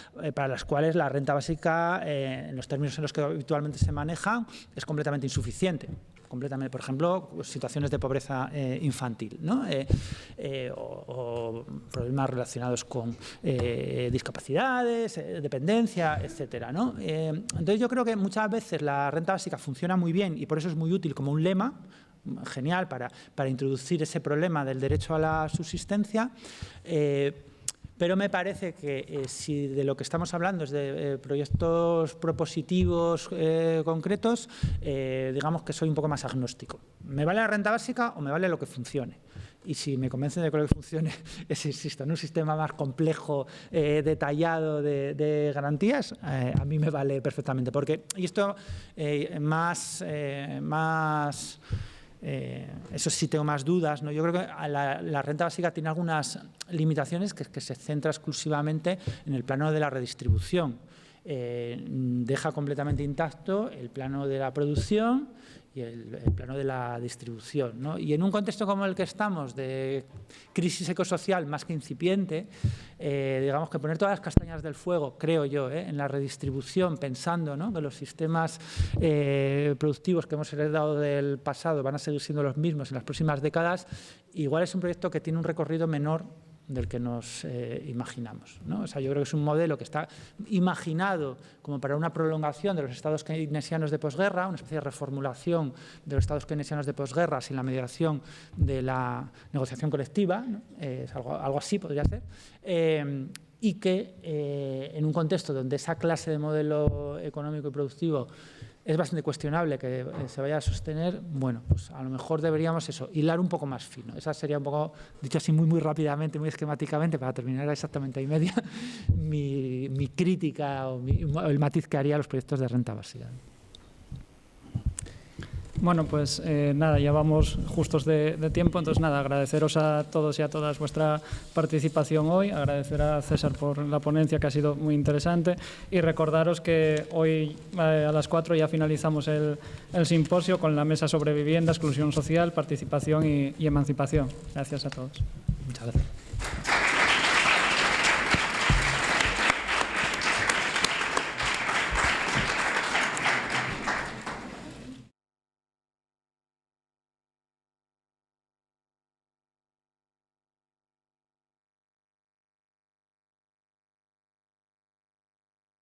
para las cuales la renta básica, en los términos en los que habitualmente se maneja, es completamente insuficiente. Completamente, por ejemplo, situaciones de pobreza infantil, ¿no? O problemas relacionados con discapacidades, dependencia, etcétera, ¿no? Entonces yo creo que muchas veces la renta básica funciona muy bien y por eso es muy útil como un lema, genial para introducir ese problema del derecho a la subsistencia. Pero me parece que si de lo que estamos hablando es de proyectos propositivos concretos, digamos que soy un poco más agnóstico. ¿Me vale la renta básica o me vale lo que funcione? Y si me convencen de que lo que funcione es, insisto, en un sistema más complejo, detallado de garantías, a mí me vale perfectamente. Porque, y esto eso sí tengo más dudas, ¿no? Yo creo que la renta básica tiene algunas limitaciones que se centra exclusivamente en el plano de la redistribución. Deja completamente intacto el plano de la producción y el plano de la distribución, ¿no? Y en un contexto como el que estamos, de crisis ecosocial más que incipiente, digamos que poner todas las castañas del fuego, creo yo, en la redistribución, pensando, ¿no?, que los sistemas productivos que hemos heredado del pasado van a seguir siendo los mismos en las próximas décadas, igual es un proyecto que tiene un recorrido menor del que nos imaginamos, ¿no? O sea, yo creo que es un modelo que está imaginado como para una prolongación de los estados keynesianos de posguerra, una especie de reformulación de los estados keynesianos de posguerra sin la mediación de la negociación colectiva, ¿no? Es algo así podría ser. y que en un contexto donde esa clase de modelo económico y productivo es bastante cuestionable que se vaya a sostener, bueno, pues a lo mejor deberíamos hilar un poco más fino. Esa sería un poco, dicho así muy rápidamente, muy esquemáticamente, para terminar exactamente a y media, mi crítica o el matiz que haría a los proyectos de renta básica. Bueno, pues nada, ya vamos justos de tiempo, entonces nada, agradeceros a todos y a todas vuestra participación hoy, agradecer a César por la ponencia que ha sido muy interesante y recordaros que hoy a las 4 ya finalizamos el simposio con la mesa sobre vivienda, exclusión social, participación y emancipación. Gracias a todos. Muchas gracias.